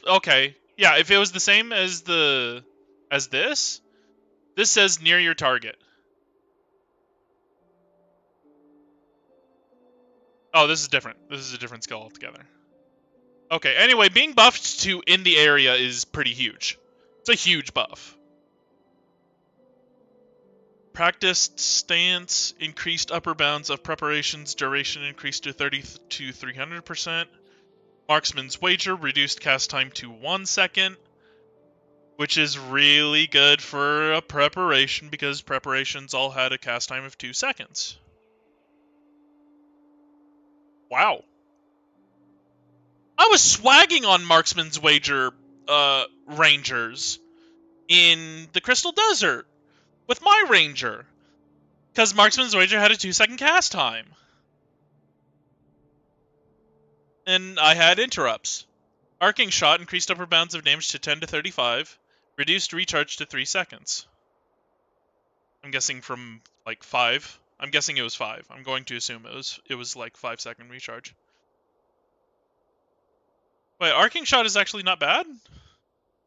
Okay. Yeah, if it was the same as this says near your target. Oh, this is different. This is a different skill altogether. Okay, anyway, being buffed to in the area is pretty huge. It's a huge buff. Practiced stance increased upper bounds of preparations. Duration increased to 30 to 300%. Marksman's Wager reduced cast time to 1 second, which is really good for a preparation because preparations all had a cast time of 2 seconds. Wow. I was swagging on Marksman's Wager Rangers in the Crystal Desert with my Ranger, because Marksman's Wager had a 2-second cast time. And I had interrupts. Arcing Shot increased upper bounds of damage to 10 to 35, reduced recharge to 3 seconds. I'm guessing from like 5. I'm guessing it was 5. I'm going to assume it was like 5-second recharge. Wait, Arcing Shot is actually not bad?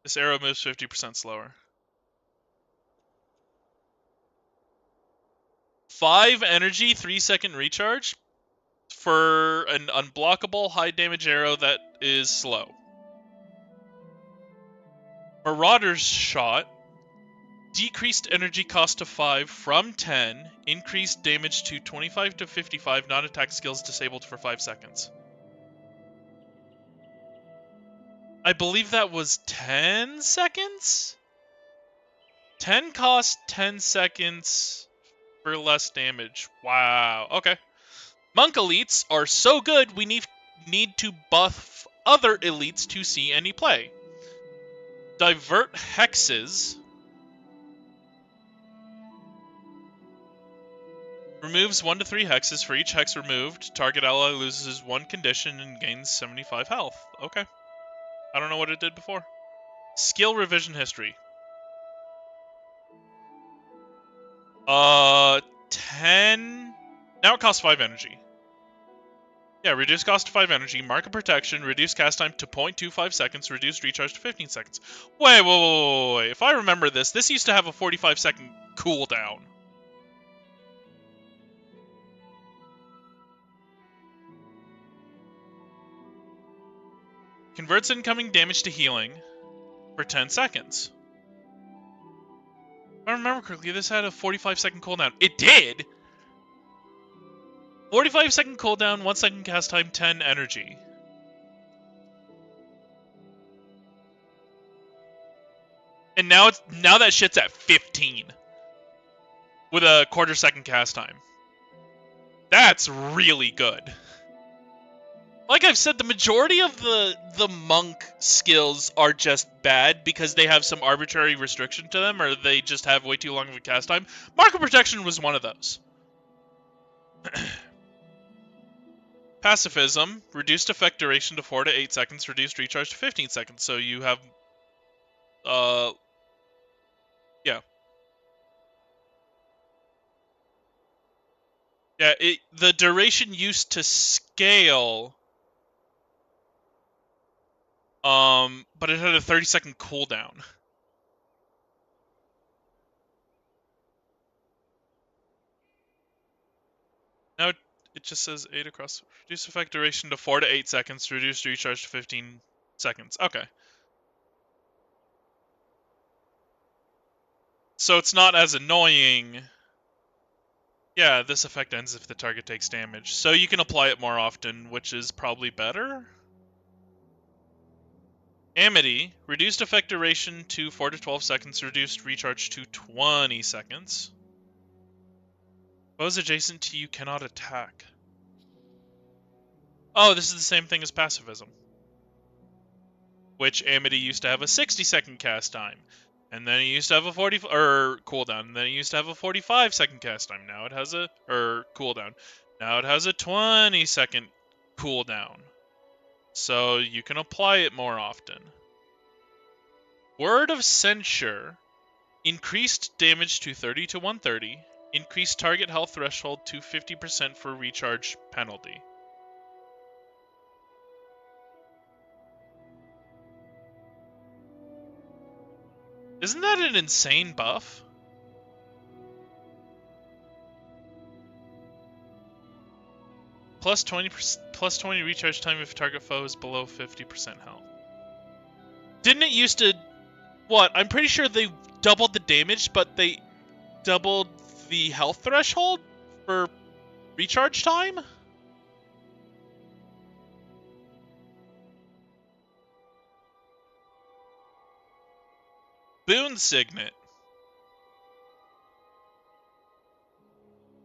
This arrow moves 50% slower. 5 energy, 3-second recharge for an unblockable high damage arrow that is slow. Marauder's Shot decreased energy cost to 5 from 10, increased damage to 25 to 55, non-attack skills disabled for 5 seconds. I believe that was 10 seconds? 10 cost 10 seconds for less damage. Wow, okay. Monk elites are so good we need to buff other elites to see any play. Divert hexes removes 1 to 3 hexes. For each hex removed, target ally loses 1 condition and gains 75 health. Okay. I don't know what it did before. Skill revision history. 10. Now it costs 5 energy. Yeah, reduce cost to 5 energy, mark of protection, reduce cast time to 0.25 seconds, reduce recharge to 15 seconds. Wait. If I remember this used to have a 45-second cooldown. Converts incoming damage to healing for 10 seconds. If I remember correctly, this had a 45-second cooldown. It did! 45-second cooldown, 1 second cast time, 10 energy. And now that shit's at 15. With a quarter-second cast time. That's really good. Like I've said, the majority of the monk skills are just bad because they have some arbitrary restriction to them, or they just have way too long of a cast time. Mark of Protection was one of those. Pacifism, reduced effect duration to 4 to 8 seconds, reduced recharge to 15 seconds. So you have, yeah. Yeah, the duration used to scale, but it had a 30-second cooldown. Now it just says 8 across. Reduce effect duration to 4 to 8 seconds. Reduce recharge to 15 seconds. Okay. So it's not as annoying. Yeah, this effect ends if the target takes damage. So you can apply it more often, which is probably better. Amity. Reduced effect duration to 4 to 12 seconds. Reduced recharge to 20 seconds. Foes adjacent to you cannot attack. Oh, this is the same thing as pacifism. Which Amity used to have a 60-second cast time. And then it used to have a cooldown. And then it used to have a 45-second cast time. Now it has a cooldown. Now it has a 20-second cooldown. So you can apply it more often. Word of Censure. Increased damage to 30 to 130. Increased target health threshold to 50% for recharge penalty. Isn't that an insane buff? Plus 20 recharge time if target foe is below 50% health. Didn't it used to... What? I'm pretty sure they doubled the damage, but they doubled the health threshold for recharge time? Boon Signet.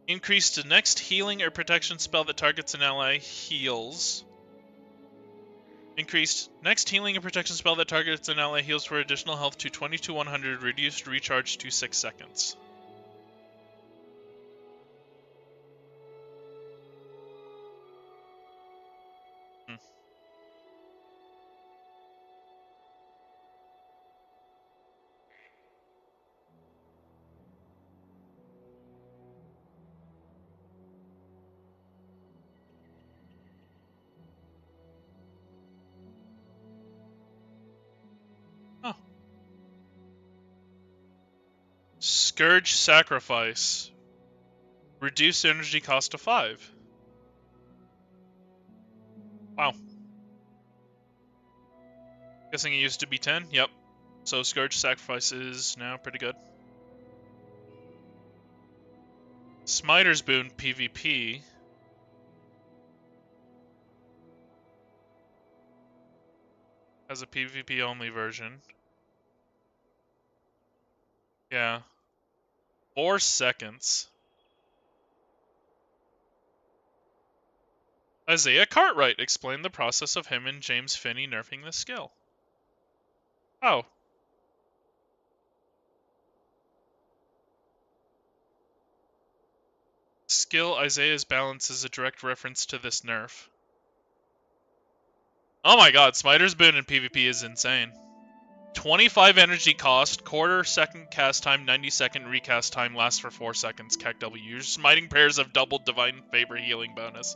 Increase the next healing or protection spell that targets an ally heals. Increased next healing or protection spell that targets an ally heals for additional health to 20 to 100, reduced recharge to 6 seconds. Oh. Scourge Sacrifice. Reduced energy cost to 5. Wow. Guessing it used to be 10? Yep. So Scourge Sacrifice is now pretty good. Smiter's Boon PvP. Has a PvP only version. Yeah. 4 seconds. Isaiah Cartwright explained the process of him and James Finney nerfing the skill. Oh. Skill Isaiah's Balance is a direct reference to this nerf. Oh my god, Smiter's Boon in PvP is insane. 25 energy cost, quarter second cast time, 90 second recast time, lasts for 4 seconds. CAC W. Your smiting prayers have doubled Divine Favor healing bonus.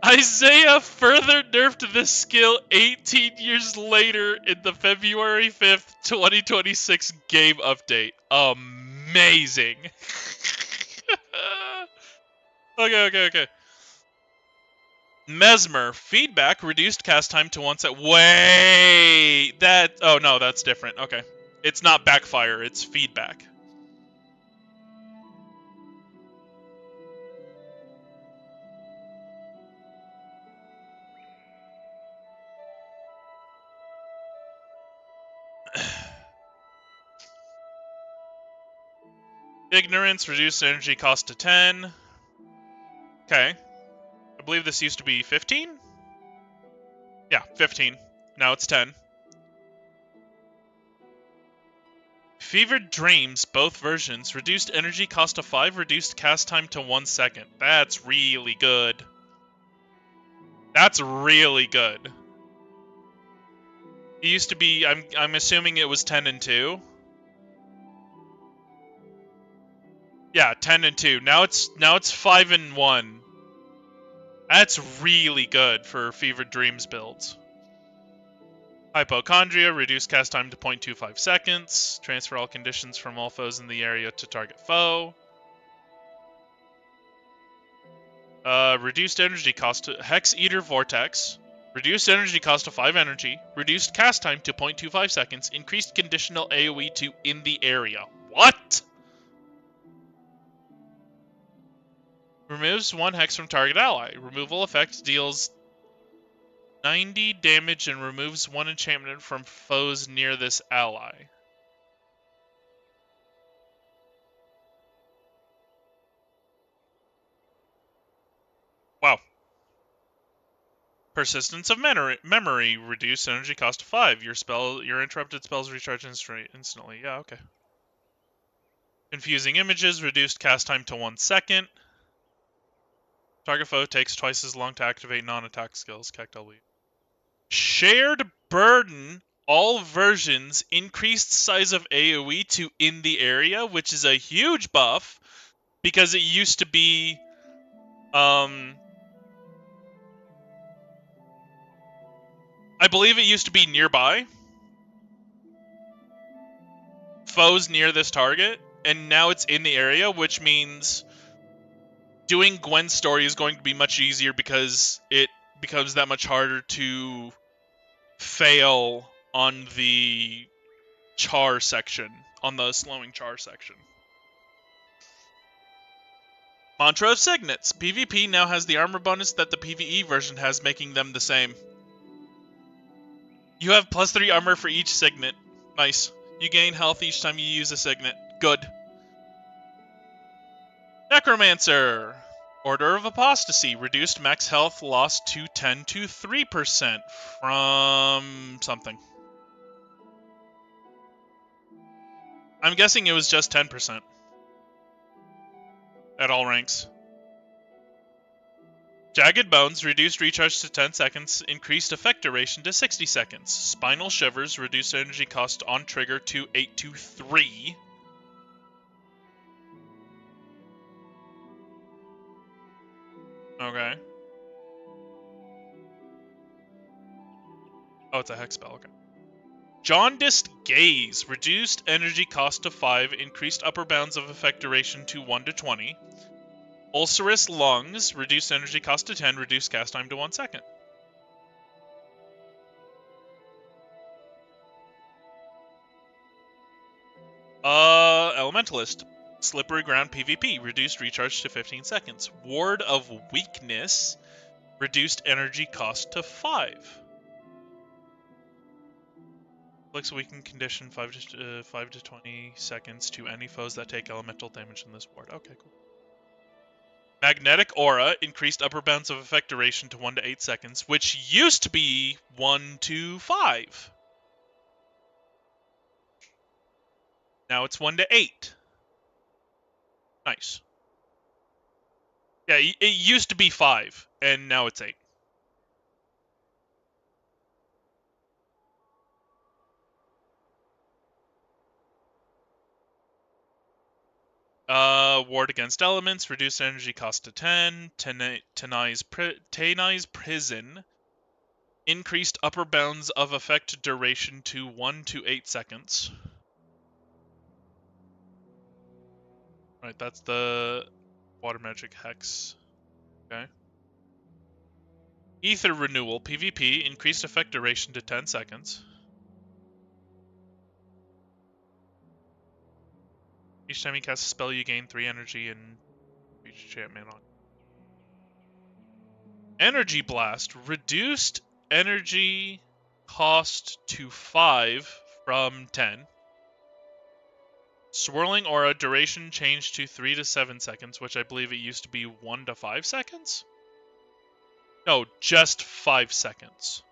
Isaiah further nerfed this skill 18 years later in the February 5th, 2026 game update. Amazing. Okay. Mesmer. Feedback. Reduced cast time to 1 second. Wait! Oh no, that's different. Okay. It's not backfire, it's feedback. Ignorance. Reduced energy cost to 10. Okay. I believe this used to be 15? Yeah, 15. Now it's 10. Fevered Dreams, both versions. Reduced energy cost to 5, reduced cast time to 1 second. That's really good. That's really good. It used to be, I'm assuming it was 10 and 2. Yeah, 10 and 2. Now it's 5 and 1. That's really good for Fevered Dreams builds. Hypochondria, reduce cast time to 0.25 seconds. Transfer all conditions from all foes in the area to target foe. Reduced energy cost to Hex Eater Vortex. Reduced energy cost to 5 energy. Reduced cast time to 0.25 seconds. Increased conditional AoE to in the area. What? Removes 1 hex from target ally. Removal effect deals 90 damage and removes 1 enchantment from foes near this ally. Wow. Persistence of memory. Reduce energy cost to 5. Your interrupted spells recharge instantly. Yeah, okay. Confusing images. Reduced cast time to 1 second. Target foe takes twice as long to activate non-attack skills. CAC W. Shared Burden. All versions. Increased size of AoE to in the area, which is a huge buff. Because it used to be... I believe it used to be nearby. Foes near this target. And now it's in the area, which means... doing Gwen's story is going to be much easier because it becomes that much harder to fail on the char section, on the slowing char section. Mantra of Signets. PvP now has the armor bonus that the PvE version has, making them the same. You have +3 armor for each signet. Nice. You gain health each time you use a signet. Good. Necromancer. Order of Apostasy. Reduced max health loss to 10 to 3% from something. I'm guessing it was just 10% at all ranks. Jagged Bones. Reduced recharge to 10 seconds. Increased effect duration to 60 seconds. Spinal Shivers. Reduced energy cost on trigger to 8 to 3. Okay. Oh, it's a hex spell. Okay. Jaundiced Gaze. Reduced energy cost to 5. Increased upper bounds of effect duration to 1 to 20. Ulcerous Lungs. Reduced energy cost to 10. Reduced cast time to 1 second. Elementalist. Slippery Ground PvP. Reduced recharge to 15 seconds. Ward of Weakness. Reduced energy cost to 5. Inflicts a weakened condition 5 to 20 seconds to any foes that take elemental damage in this ward. Okay, cool. Magnetic Aura. Increased upper bounds of effect duration to 1 to 8 seconds, which used to be 1 to 5. Now it's 1 to 8. Nice. Yeah, it used to be 5, and now it's 8. Ward against elements, reduced energy cost to 10. Tanai's Prison. Increased upper bounds of effect duration to 1 to 8 seconds. Right, that's the water magic hex. Okay. Ether Renewal PvP. Increased effect duration to 10 seconds. Each time you cast a spell, you gain 3 energy and each enchantment on. Energy Blast. Reduced energy cost to 5 from 10. Swirling Aura. Duration changed to 3 to 7 seconds, which I believe it used to be 1 to 5 seconds? No, just 5 seconds.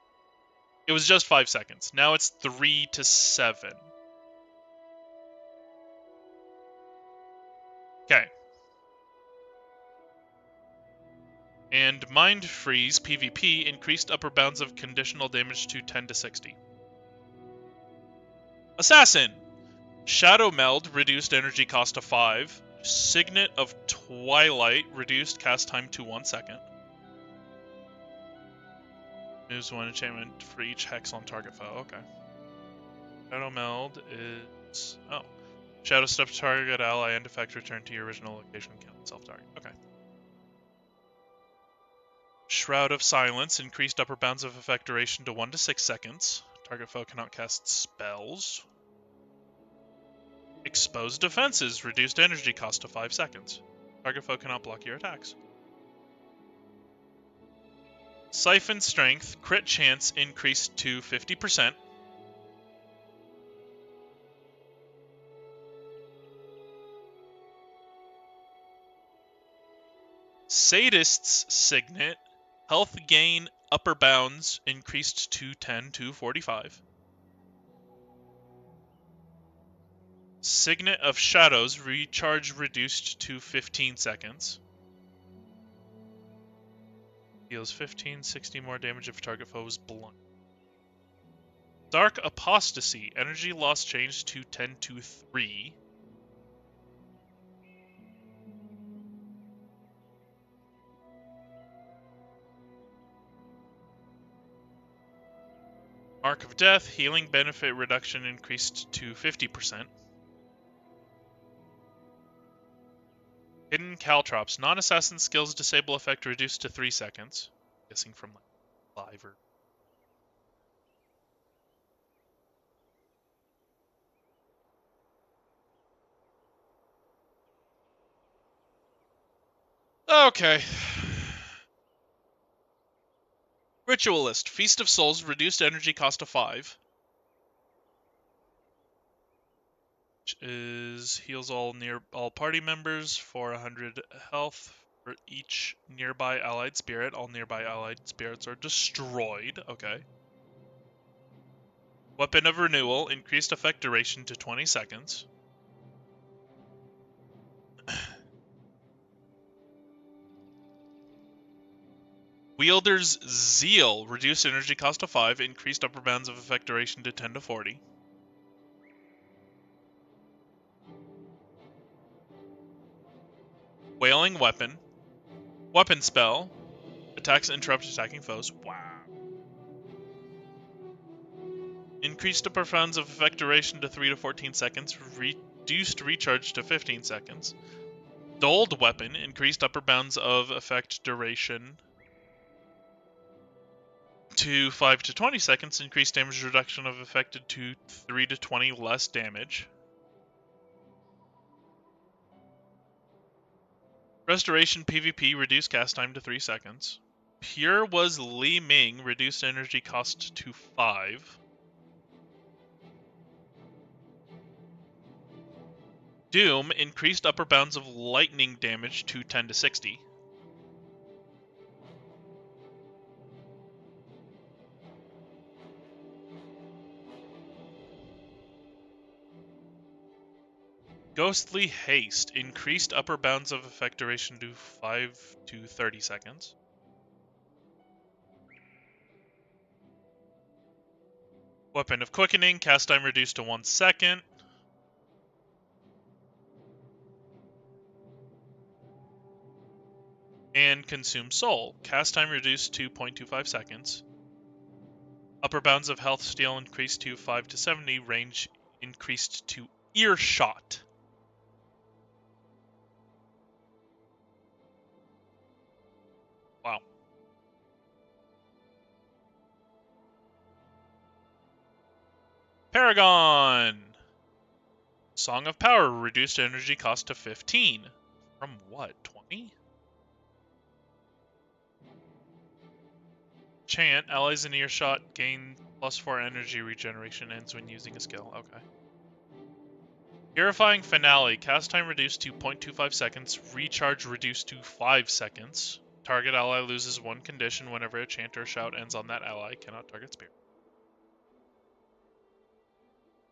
It was just 5 seconds. Now it's 3 to 7. Okay. And Mind Freeze PvP. Increased upper bounds of conditional damage to 10 to 60. Assassin. Shadow Meld. Reduced energy cost to 5. Signet of Twilight. Reduced cast time to 1 second. Moves 1 enchantment for each hex on target foe. Okay. Shadow Meld is... Oh. Shadow Step target ally and effect return to your original location. Count self-target. Okay. Shroud of Silence. Increased upper bounds of effect duration to 1 to 6 seconds. Target foe cannot cast spells. Exposed Defenses. Reduced energy cost to 5 seconds. Target foe cannot block your attacks. Siphon Strength. Crit chance increased to 50%. Sadist's Signet. Health gain upper bounds increased to 10 to 45. Signet of Shadows. Recharge reduced to 15 seconds. Deals 60 more damage if target foe is blunt. Dark Apostasy. Energy loss changed to 10 to 3. Mark of Death. Healing benefit reduction increased to 50%. Hidden Caltrops. Non-assassin skills disable effect reduced to 3 seconds. Guessing from like live or... Okay. Ritualist. Feast of Souls. Reduced energy cost of 5. Which is heals all party members for 100 health for each nearby allied spirit. All nearby allied spirits are destroyed. Okay. Weapon of Renewal. Increased effect duration to 20 seconds. Wielder's Zeal. Reduced energy cost of 5. Increased upper bounds of effect duration to 10 to 40. Wailing Weapon. Weapon spell. Attacks interrupt attacking foes. Wow. Increased upper bounds of effect duration to 3 to 14 seconds. Reduced recharge to 15 seconds. Dulled Weapon. Increased upper bounds of effect duration to 5 to 20 seconds. Increased damage reduction of affected to 3 to 20 less damage. Restoration PvP. Reduced cast time to 3 seconds. Pure was Li Ming. Reduced energy cost to 5. Doom. Increased upper bounds of lightning damage to 10 to 60. Ghostly Haste. Increased upper bounds of effect duration to 5 to 30 seconds. Weapon of Quickening. Cast time reduced to 1 second. And Consume Soul. Cast time reduced to 0.25 seconds. Upper bounds of health steal increased to 5 to 70. Range increased to earshot. Wow. Paragon. Song of Power. Reduced energy cost to 15. From what? 20? Chant. Allies in earshot gain +4 energy regeneration. Ends when using a skill. Okay. Purifying Finale. Cast time reduced to 0.25 seconds. Recharge reduced to 5 seconds. Target ally loses 1 condition whenever a chant or shout ends on that ally. Cannot target spirit.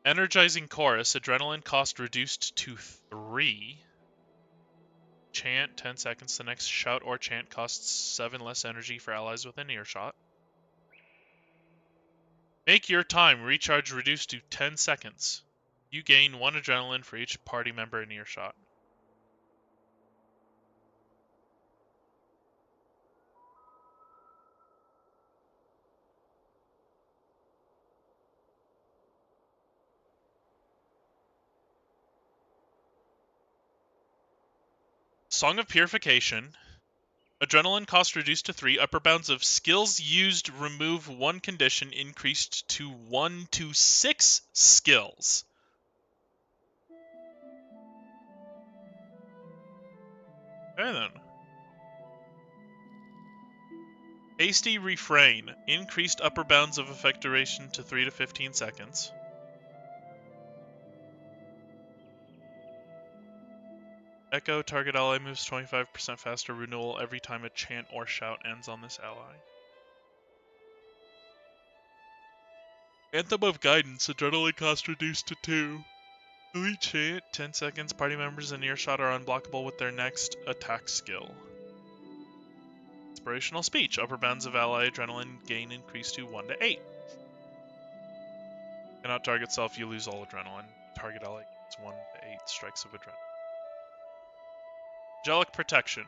Energizing Chorus. Adrenaline cost reduced to 3. Chant, 10 seconds. The next shout or chant costs 7 less energy for allies within earshot. Make your time. Recharge reduced to 10 seconds. You gain 1 adrenaline for each party member in earshot. Song of Purification. Adrenaline cost reduced to 3. Upper bounds of skills used remove 1 condition increased to 1 to 6 skills. Okay then. Hasty Refrain. Increased upper bounds of effect duration to 3 to 15 seconds. Echo. Target ally moves 25% faster. Renewal every time a chant or shout ends on this ally. Anthem of Guidance. Adrenaline cost reduced to 2. Each chant, 10 seconds. Party members in earshot are unblockable with their next attack skill. Inspirational Speech. Upper bounds of ally adrenaline gain increased to 1 to 8. Cannot target self, you lose all adrenaline. Target ally gets 1 to 8 strikes of adrenaline. Angelic Protection.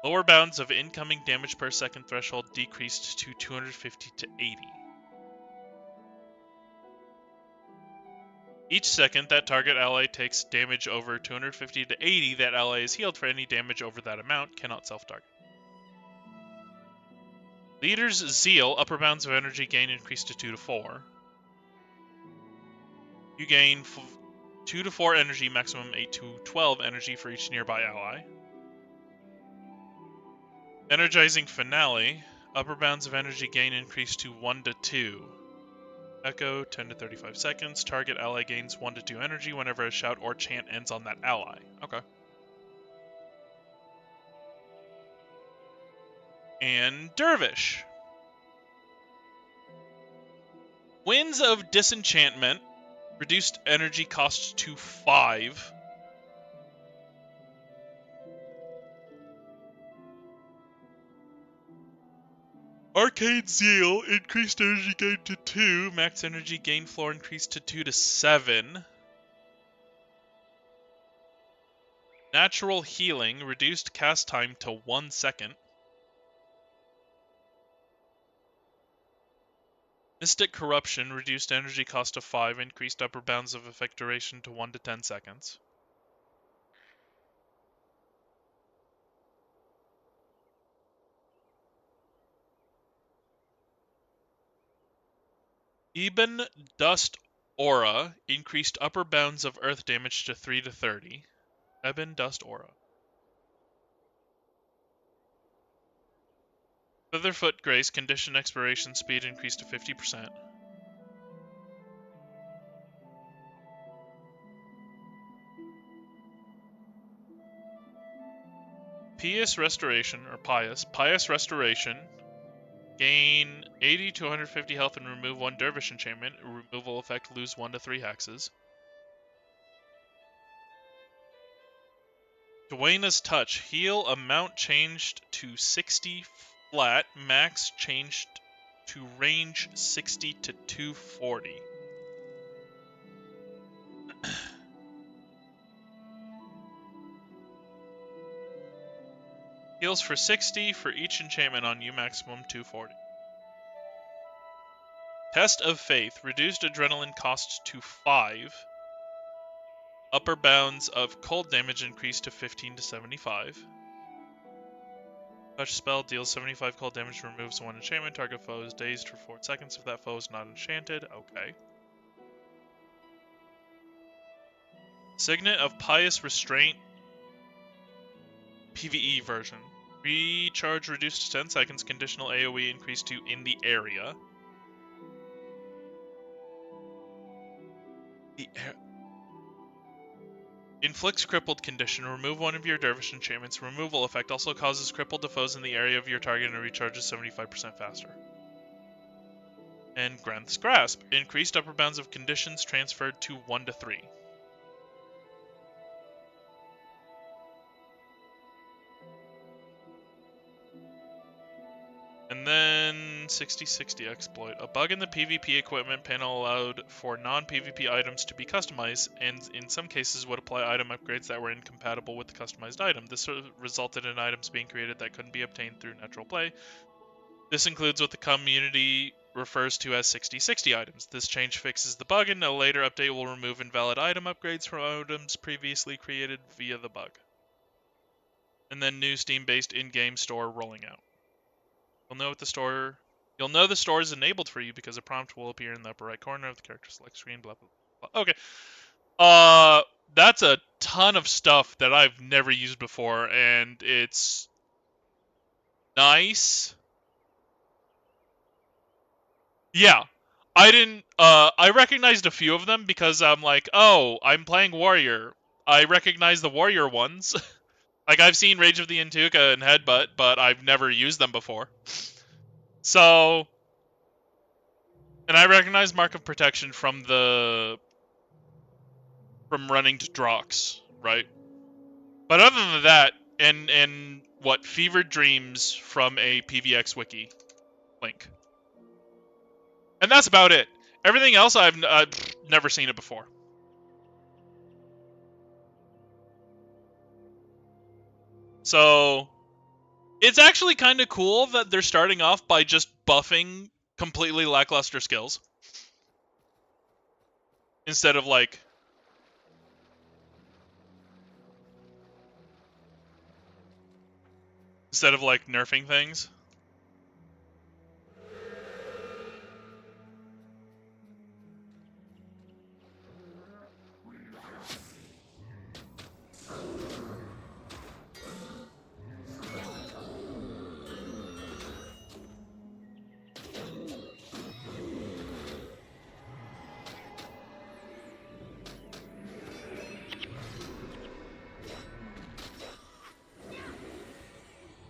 Lower bounds of incoming damage per second threshold decreased to 250 to 80. Each second that target ally takes damage over 250 to 80, that ally is healed for any damage over that amount, cannot self-target. Leader's Zeal. Upper bounds of energy gain increased to 2 to 4. You gain 2 to 4 energy, maximum 8 to 12 energy for each nearby ally. Energizing Finale. Upper bounds of energy gain increased to 1 to 2. Echo, 10 to 35 seconds. Target ally gains 1 to 2 energy whenever a shout or chant ends on that ally. Okay. And Dervish. Winds of Disenchantment. Reduced energy cost to 5. Arcade Zeal. Increased energy gain to 2. Max energy gain floor increased to 2 to 7. Natural Healing. Reduced cast time to 1 second. Mystic Corruption, reduced energy cost to 5, increased upper bounds of effect duration to 1 to 10 seconds. Eben Dust Aura, increased upper bounds of earth damage to 3 to 30. Eben Dust Aura. Featherfoot Grace, condition expiration speed increased to 50%. Pious Restoration, or Pious Restoration, gain 80 to 150 health and remove 1 Dervish enchantment. Removal effect, lose 1 to 3 hexes. Dwayna's Touch, heal amount changed to 60 flat, max changed to range 60 to 240. Heals for 60 for each enchantment on you, maximum 240. Test of Faith, reduced adrenaline cost to 5. Upper bounds of cold damage increased to 15 to 75. Touch spell deals 75 cold damage, removes 1 enchantment. Target foe is dazed for 4 seconds if that foe is not enchanted. Okay. Signet of Pious Restraint, PvE version. Recharge reduced to 10 seconds. Conditional AoE increased to in the area. Inflicts crippled condition. Remove 1 of your dervish enchantments. Removal effect also causes crippled to foes in the area of your target and recharges 75% faster. And Granth's Grasp. Increased upper bounds of conditions transferred to 1 to 3. And then 60/60 exploit. A bug in the PvP equipment panel allowed for non-PvP items to be customized, and in some cases would apply item upgrades that were incompatible with the customized item. This resulted in items being created that couldn't be obtained through natural play. This includes what the community refers to as 60/60 items. This change fixes the bug, and a later update will remove invalid item upgrades from items previously created via the bug. And then new Steam-based in-game store rolling out. You'll know the store is enabled for you because a prompt will appear in the upper right corner of the character select screen. Blah blah blah. Okay. That's a ton of stuff that I've never used before, and it's nice. Yeah. I recognized a few of them because I'm like, oh, I'm playing Warrior. I recognize the Warrior ones. Like, I've seen Rage of the Antuka and Headbutt, but I've never used them before. So, and I recognize Mark of Protection from running to Drox, right? But other than that, and what, Fevered Dreams from a PVX wiki link. And that's about it. Everything else I've never seen it before. So, it's actually kind of cool that they're starting off by just buffing completely lackluster skills. Instead of like nerfing things.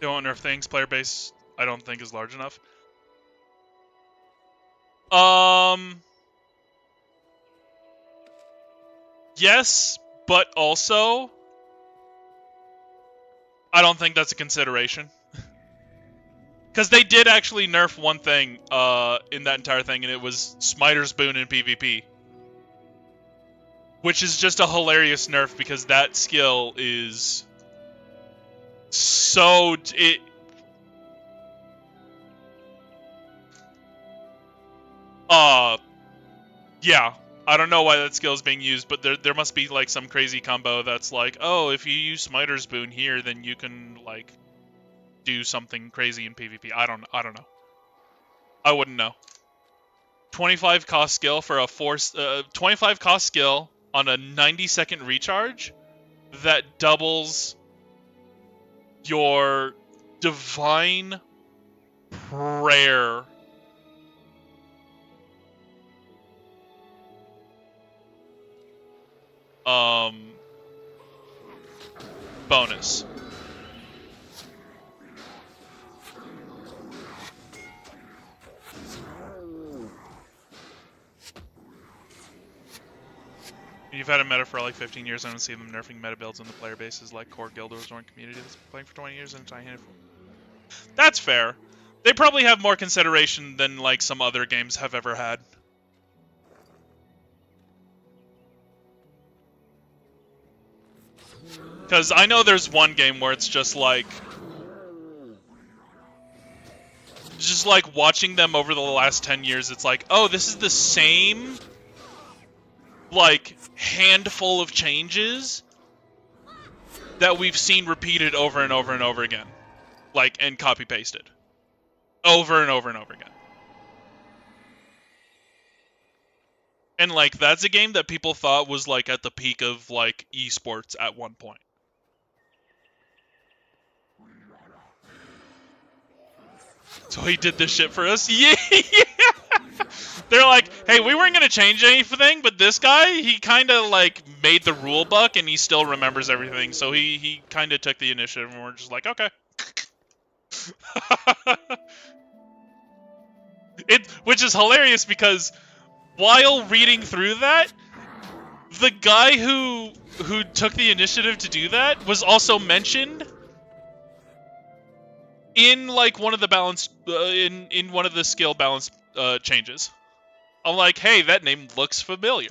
They won't nerf things. Player base, I don't think, is large enough. Yes, but also, I don't think that's a consideration. Because they did actually nerf one thing in that entire thing, and it was Smiter's Boon in PvP. Which is just a hilarious nerf because that skill is so... Yeah. I don't know why that skill is being used, but there must be like some crazy combo that's like, oh, if you use Smiter's Boon here, then you can like do something crazy in PvP. I don't know. I wouldn't know. 25 cost skill for a 25 cost skill on a 90-second recharge that doubles your divine prayer bonus. You've had a meta for like 15 years. I don't see them nerfing meta builds in the player bases like core guild or joint community that's been playing for 20 years and a tiny handful. That's fair. They probably have more consideration than like some other games have ever had. Because I know there's one game where it's just like watching them over the last 10 years, it's like, oh, this is the same like handful of changes that we've seen repeated over and over and over again. Like, and copy pasted. Over and over and over again. And like, that's a game that people thought was like at the peak of like esports at one point. So he did this shit for us? Yeah! They're like, hey, we weren't going to change anything, but this guy, he kind of like made the rule book and he still remembers everything. So he kind of took the initiative and we're just like, okay. Which is hilarious because while reading through that, the guy who took the initiative to do that was also mentioned in like one of the balance in one of the skill balance changes. I'm like, hey, that name looks familiar.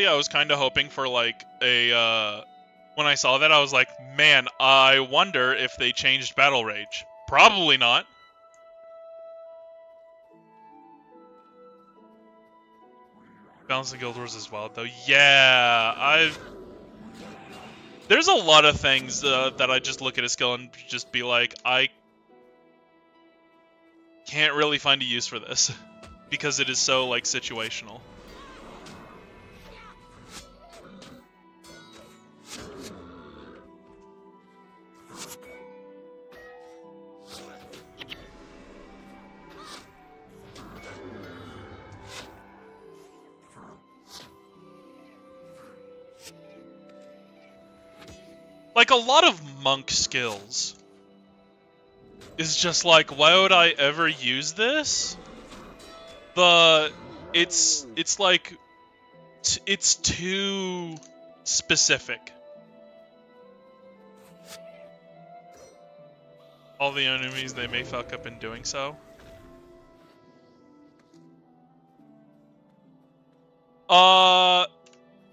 I was kind of hoping for like a when I saw that, I was like, man, I wonder if they changed Battle Rage. Probably not. Balancing Guild Wars as well, though. Yeah, there's a lot of things that I just look at a skill and just be like, I can't really find a use for this because it is so like situational. Like, a lot of monk skills is just like, why would I ever use this? It's like, it's too specific. All the enemies, they may fuck up in doing so.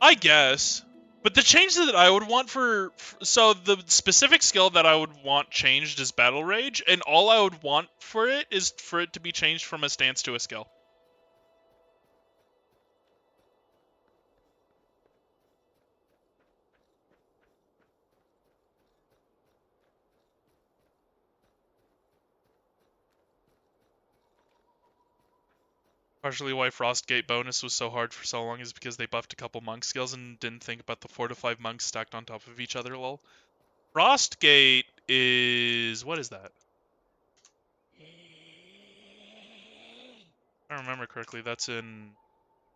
I guess. But the change that I would want so the specific skill that I would want changed is Battle Rage, and all I would want for it is for it to be changed from a stance to a skill. Partially why Frostgate bonus was so hard for so long is because they buffed a couple monk skills and didn't think about the 4 to 5 monks stacked on top of each other, lol. Frostgate is... what is that? If I remember correctly, that's in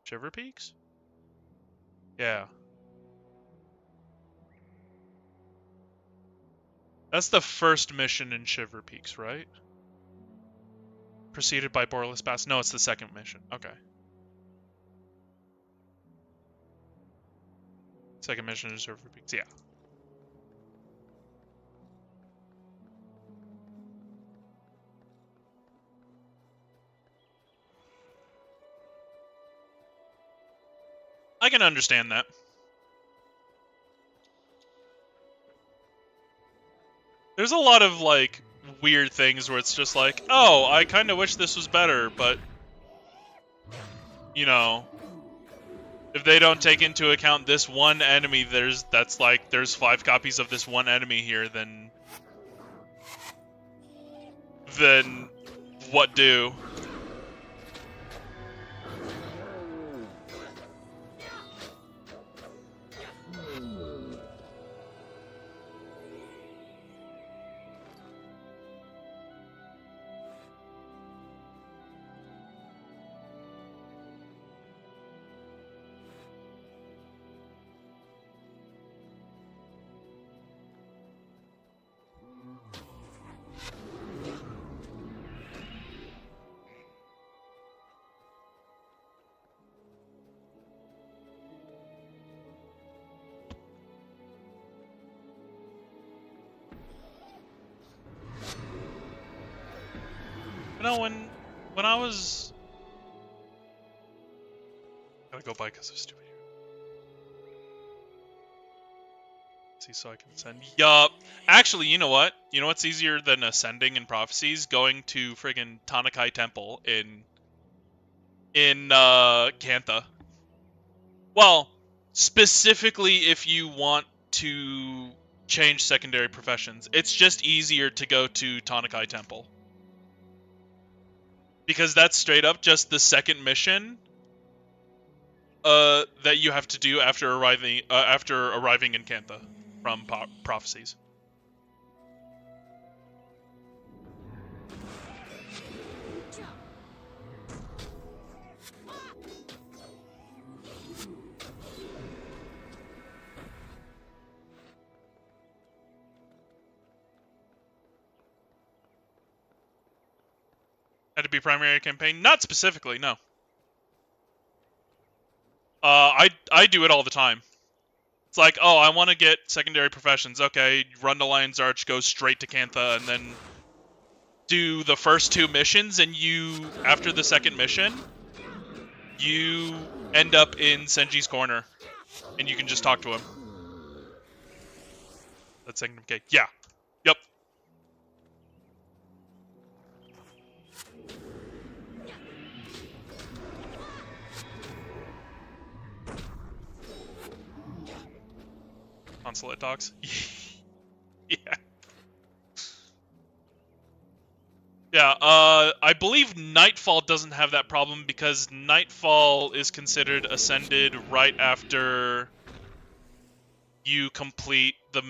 Shiver Peaks? Yeah. That's the first mission in Shiver Peaks, right? Preceded by Borderless Pass. No, it's the second mission. Okay. Second mission in Shiver Peaks, yeah. I can understand that. There's a lot of, like, weird things where it's just like, oh, I kind of wish this was better, but, you know, if they don't take into account this one enemy, there's 5 copies of this one enemy here, then what do? No, when I was... Gotta go by because of stupid. See, so I can ascend. Yup. Actually, you know what? You know what's easier than ascending in Prophecies? Going to friggin' Tanakai Temple in Kantha. Well, specifically if you want to change secondary professions. It's just easier to go to Tanakai Temple. Because that's straight up just the second mission that you have to do after arriving in Kantha from Prophecies. Had to be primary campaign? Not specifically, no. I do it all the time. It's like, oh, I want to get secondary professions. Okay, run to Lion's Arch, go straight to Kantha, and then do the first 2 missions, and you, after the second mission, you end up in Senji's corner, and you can just talk to him. That's Sanctum K. Yeah. Yep. Consulate docs. Yeah. Yeah, I believe Nightfall doesn't have that problem because Nightfall is considered ascended right after you complete the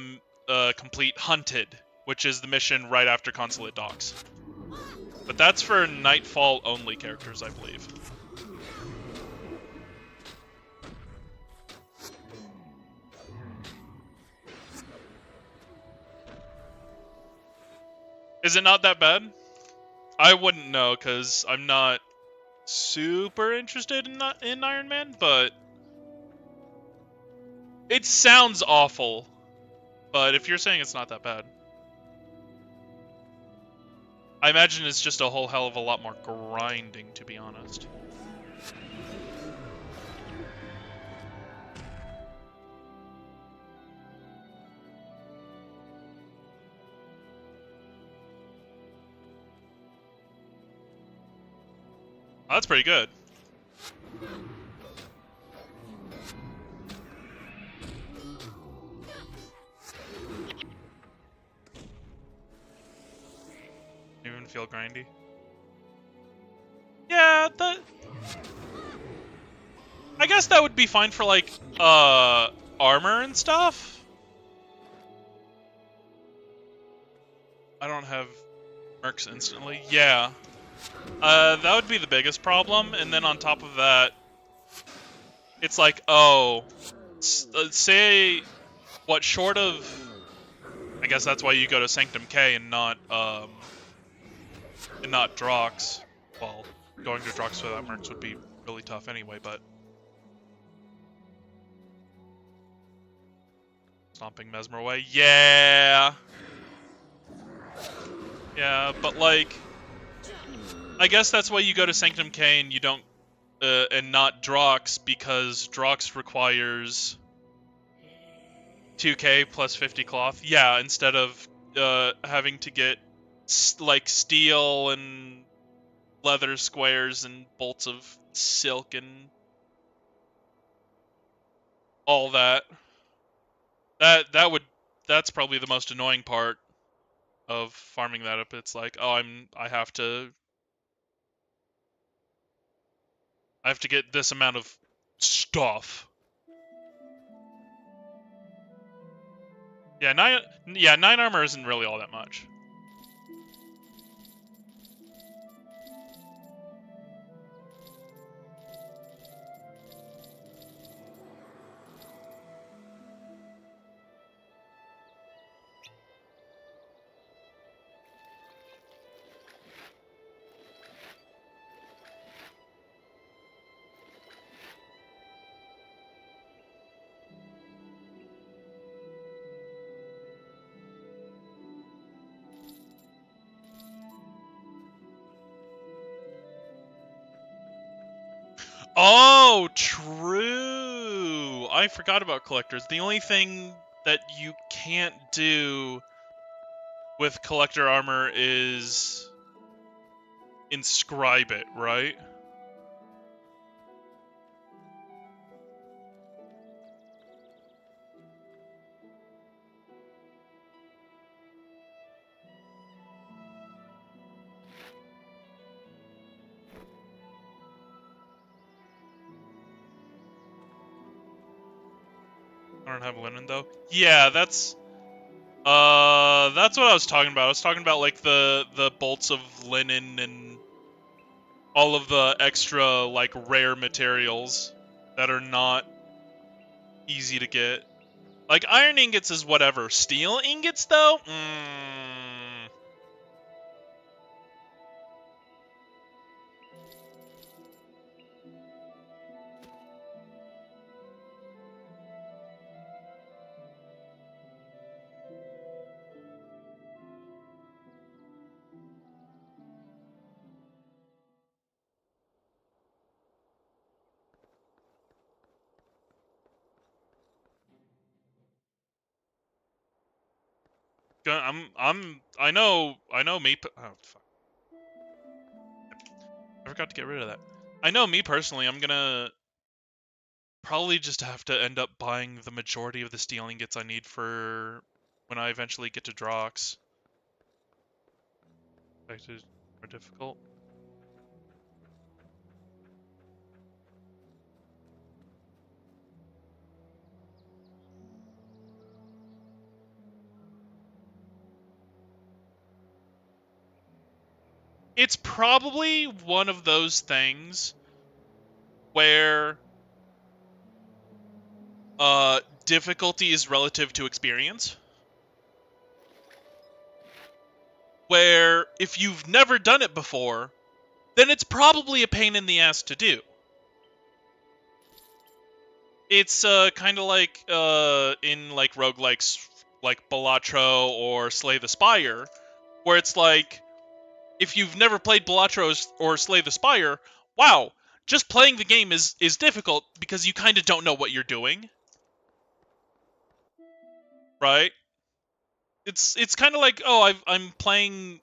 complete Hunted, which is the mission right after Consulate Docks. But that's for Nightfall only characters, I believe. Is it not that bad? I wouldn't know, because I'm not super interested in Iron Man, but it sounds awful. But if you're saying it's not that bad, I imagine it's just a whole hell of a lot more grinding, to be honest. Oh, that's pretty good. Even feel grindy? Yeah, I guess that would be fine for, like, armor and stuff. I don't have mercs instantly. Yeah. That would be the biggest problem, and then on top of that, it's like, oh, say, what, short of... I guess that's why you go to Sanctum K and not Drox. Well, going to Drox without mercs would be really tough anyway, but... Stomping Mesmer away. Yeah! Yeah, but like... I guess that's why you go to Sanctum K and you don't... and not Drox, because Drox requires... 2k plus 50 cloth. Yeah, instead of having to get like steel and leather squares and bolts of silk and all that. That's probably the most annoying part of farming that up. It's like, oh, I have to get this amount of stuff. Yeah, 9 armor isn't really all that much. Oh, true! I forgot about collectors. The only thing that you can't do with collector armor is inscribe it, right? I don't have linen though. Yeah, that's what I was talking about. I was talking about like the bolts of linen and all of the extra like rare materials that are not easy to get. Like iron ingots is whatever. Steel ingots though? I know me. Oh, fuck. I forgot to get rid of that. I know me personally, I'm gonna probably just have to end up buying the majority of the steel ingots I need for when I eventually get to Drox. Expected more difficult. It's probably one of those things where difficulty is relative to experience. Where if you've never done it before, then it's probably a pain in the ass to do. It's kind of like in like roguelikes like Balatro or Slay the Spire, where it's like if you've never played Balatro or Slay the Spire, wow, just playing the game is difficult because you kind of don't know what you're doing. Right? It's kind of like, oh, I'm playing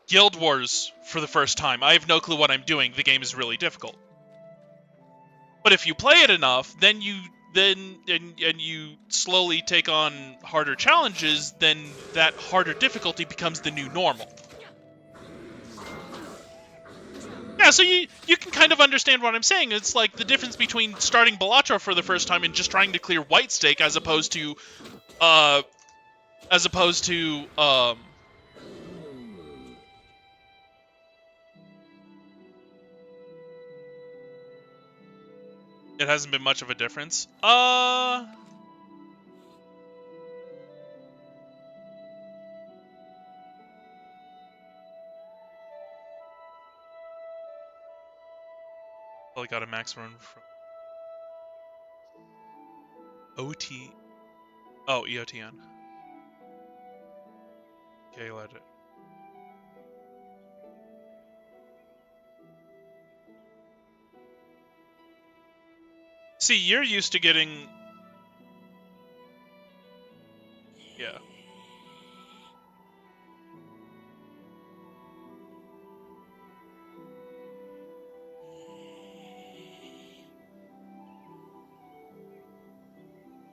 Guild Wars for the first time. I have no clue what I'm doing. The game is really difficult. But if you play it enough, then you slowly take on harder challenges, then that harder difficulty becomes the new normal. Yeah, so you can kind of understand what I'm saying. It's like the difference between starting Balatro for the first time and just trying to clear White Stake as opposed to it hasn't been much of a difference. Well, I got a max run from OT. Oh, EOTN. Okay, let it. See, you're used to getting. Yeah.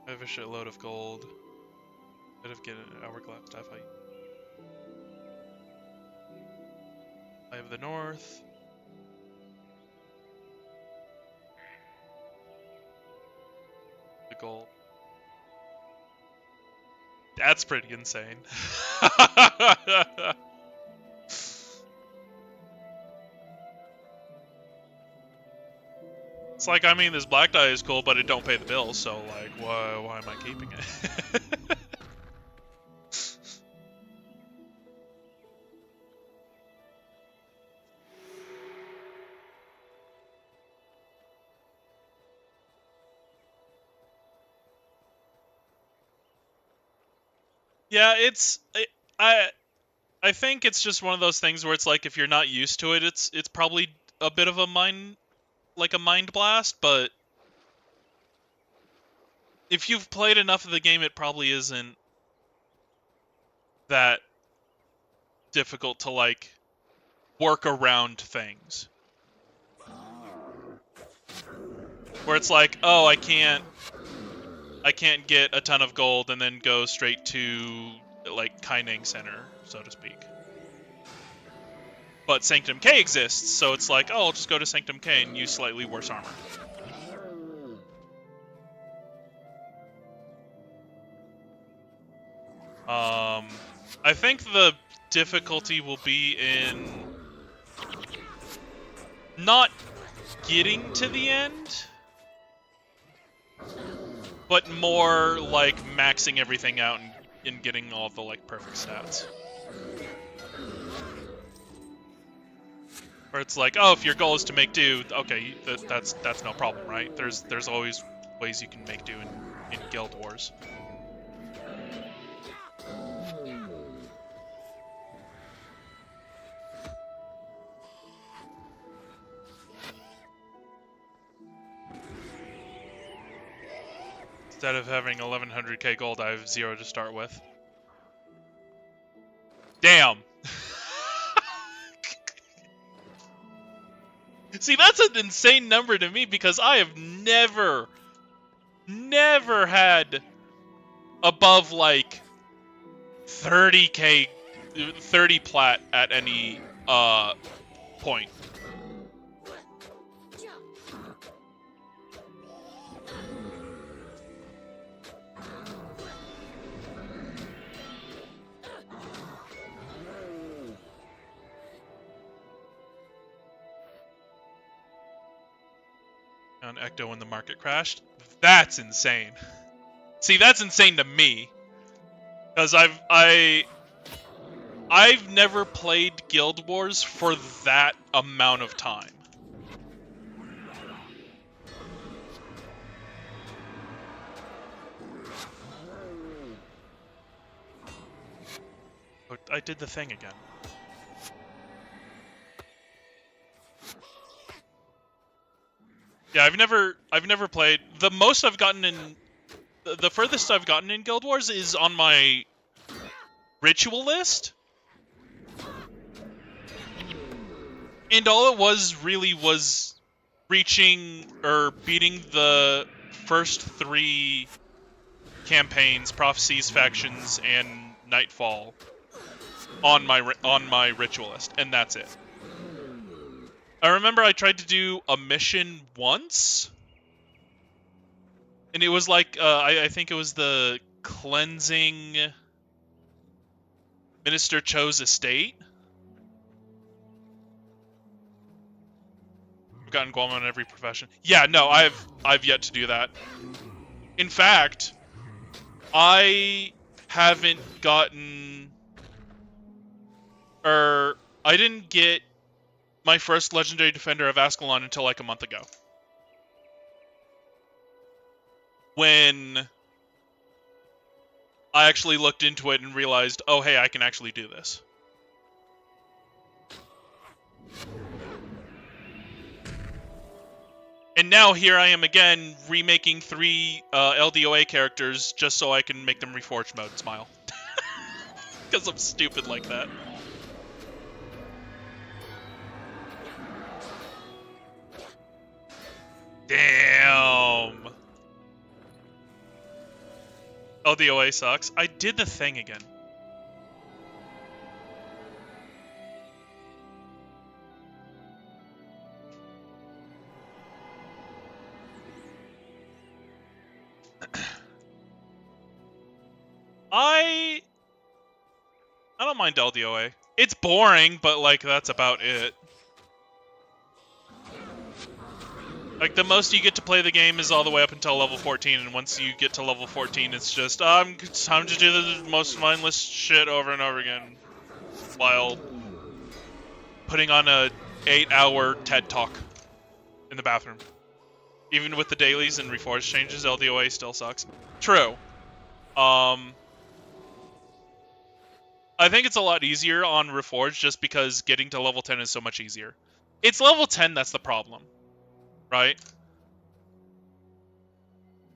I have a shitload of gold. Bit of getting hourglass stuff. I have the north. The gold. That's pretty insane. It's like, I mean, this black dye is cool, but it don't pay the bills, so, like, why am I keeping it? Yeah, I think it's just one of those things where it's like, if you're not used to it, it's probably a bit of a mind blast, but if you've played enough of the game, it probably isn't that difficult to, like, work around things. Where it's like, oh, I can't get a ton of gold and then go straight to, like, Kaineng Center, so to speak. But Sanctum K exists, so it's like, oh, I'll just go to Sanctum K and use slightly worse armor. I think the difficulty will be in not getting to the end, but more like maxing everything out and getting all the, like, perfect stats. Where it's like, oh, if your goal is to make do, okay, that's no problem, right? There's always ways you can make do in Guild Wars. Instead of having 1100k gold, I have 0 to start with. Damn! See, that's an insane number to me because I have never had above, like, 30k, 30 plat at any point. On Ecto when the market crashed. That's insane. See, that's insane to me. Because I've never played Guild Wars for that amount of time. Oh, I did the thing again. Yeah, I've never played. The most I've gotten in, the furthest I've gotten in Guild Wars is on my ritual list. And all it was really was reaching or beating the first 3 campaigns, Prophecies, Factions, and Nightfall on my ritual list, and that's it. I remember I tried to do a mission once, and it was like, I think it was the cleansing Minister Cho's estate. I've gotten Guam on every profession. Yeah, no, I've yet to do that. In fact, I haven't gotten, I didn't get my first Legendary Defender of Ascalon until like a month ago. When I actually looked into it and realized, oh hey, I can actually do this. And now here I am again, remaking 3 LDOA characters just so I can make them Reforged mode smile. Because I'm stupid like that. Damn. LDOA sucks. I did the thing again. I don't mind LDOA. It's boring, but like that's about it. Like the most you get to play the game is all the way up until level 14, and once you get to level 14, it's just time to do the most mindless shit over and over again, while putting on a 8-hour TED talk in the bathroom. Even with the dailies and Reforged changes, LDOA still sucks. True. I think it's a lot easier on Reforged just because getting to level 10 is so much easier. It's level 10 that's the problem, right?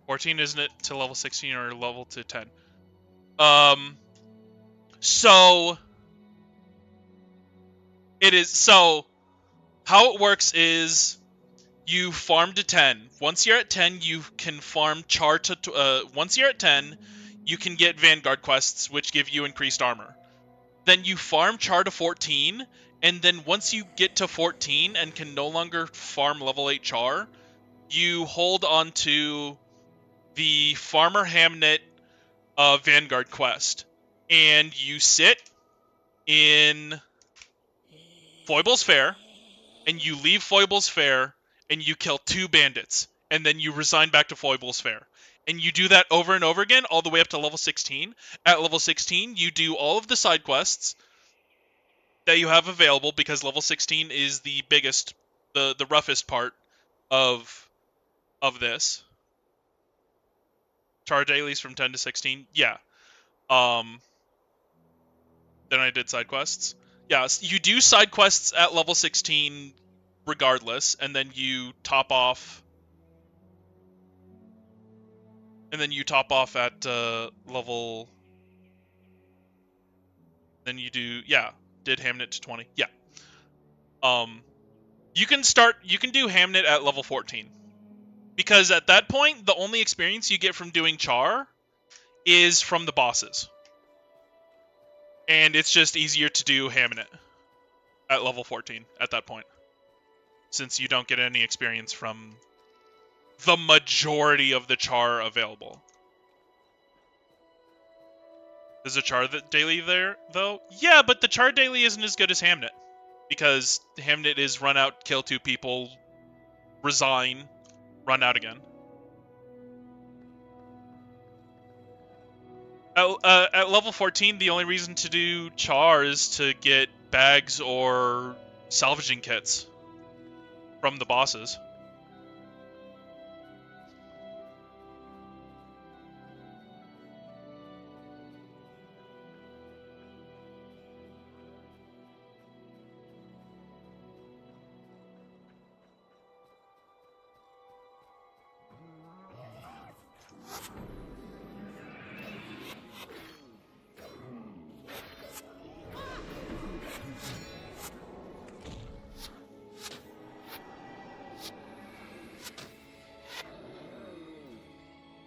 14, isn't it, to level 16 or level to 10? So it is. So how it works is you farm to 10. Once you're at 10, you can farm char to. Once you're at 10, you can get Vanguard quests, which give you increased armor. Then you farm char to 14, and then once you get to 14 and can no longer farm level 8 char, you hold on to the Farmer Hamnet Vanguard quest, and you sit in Foible's Fair, and you leave Foible's Fair, and you kill 2 bandits, and then you resign back to Foible's Fair. And you do that over and over again, all the way up to level 16. At level 16, you do all of the side quests that you have available, because level 16 is the biggest, the roughest part of this. Char dailies from 10 to 16, yeah. Then I did side quests. Yeah, you do side quests at level 16 regardless, and then you top off. And then you top off at level. Then you do, yeah, did Hamnet to 20. Yeah. You can do Hamnet at level 14. Because at that point, the only experience you get from doing Char is from the bosses. And it's just easier to do Hamnet at level 14 at that point, since you don't get any experience from the majority of the Char available. There's a Char daily there, though? Yeah, but the Char daily isn't as good as Hamnet, because Hamnet is run out, kill 2 people, resign, run out again. At level 14, the only reason to do Char is to get bags or salvaging kits from the bosses.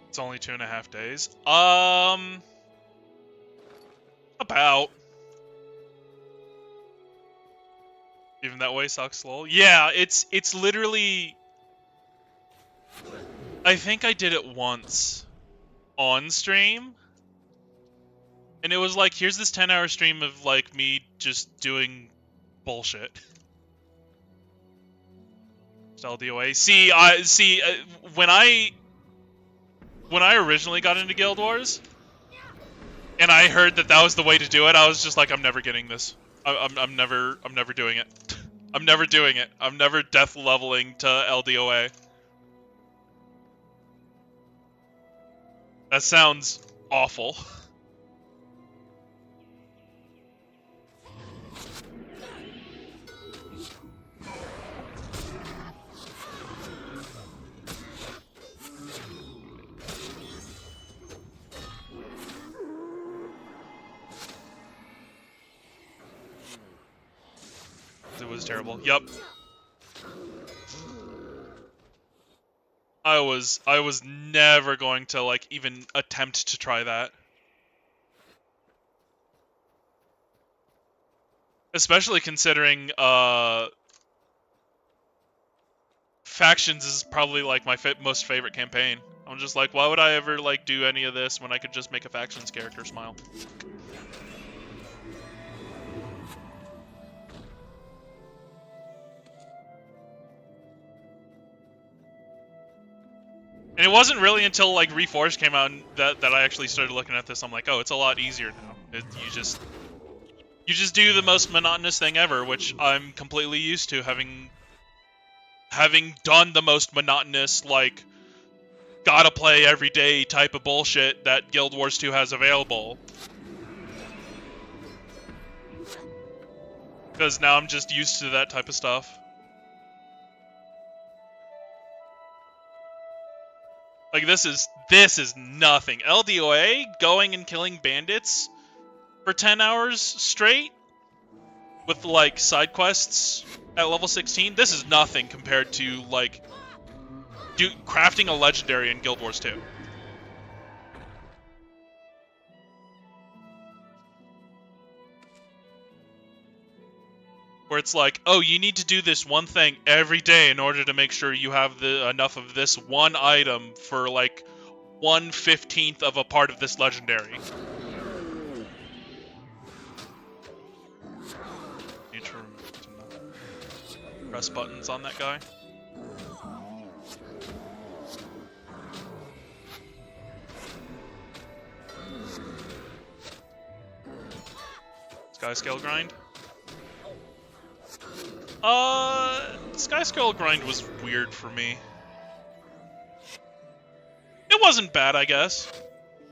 It's only 2.5 days. About. Even Swim that way sucks lol. Yeah, it's literally... I think I did it once on stream. And it was like, here's this 10-hour stream of like me just doing bullshit. LDOA. See, when I originally got into Guild Wars, and I heard that was the way to do it, I was just like, I'm never getting this. I'm never doing it. I'm never doing it. I'm never death leveling to LDOA. That sounds awful. It was terrible. Yup. I was never going to like even attempt to try that. Especially considering Factions is probably like my most favorite campaign. I'm just like, why would I ever like do any of this when I could just make a Factions character smile? And it wasn't really until like Reforged came out that I actually started looking at this. I'm like, oh, it's a lot easier now. You just do the most monotonous thing ever, which I'm completely used to, having done the most monotonous, like, gotta play every day type of bullshit that Guild Wars 2 has available. Because now I'm just used to that type of stuff. Like, this is nothing. LDOA, going and killing bandits for 10 hours straight with, like, side quests at level 16, this is nothing compared to, like, crafting a legendary in Guild Wars 2. Where it's like, oh, you need to do this one thing every day in order to make sure you have enough of this one item for, like, 1/15th of a part of this legendary. Need to press buttons on that guy. Sky scale grind? Sky scale grind was weird for me. It wasn't bad, I guess.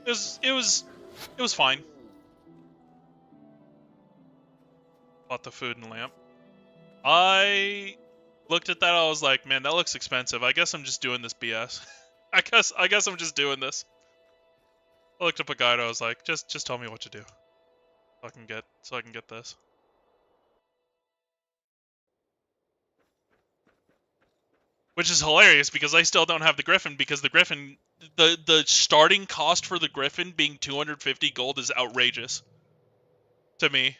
It was fine. Bought the food and lamp. I looked at that, I was like, man, that looks expensive. I guess I'm just doing this BS. I guess I'm just doing this. I looked up a guide, I was like, just tell me what to do. So I can get this. Which is hilarious because I still don't have the Griffin, because the Griffin, the starting cost for the Griffin being 250 gold is outrageous to me.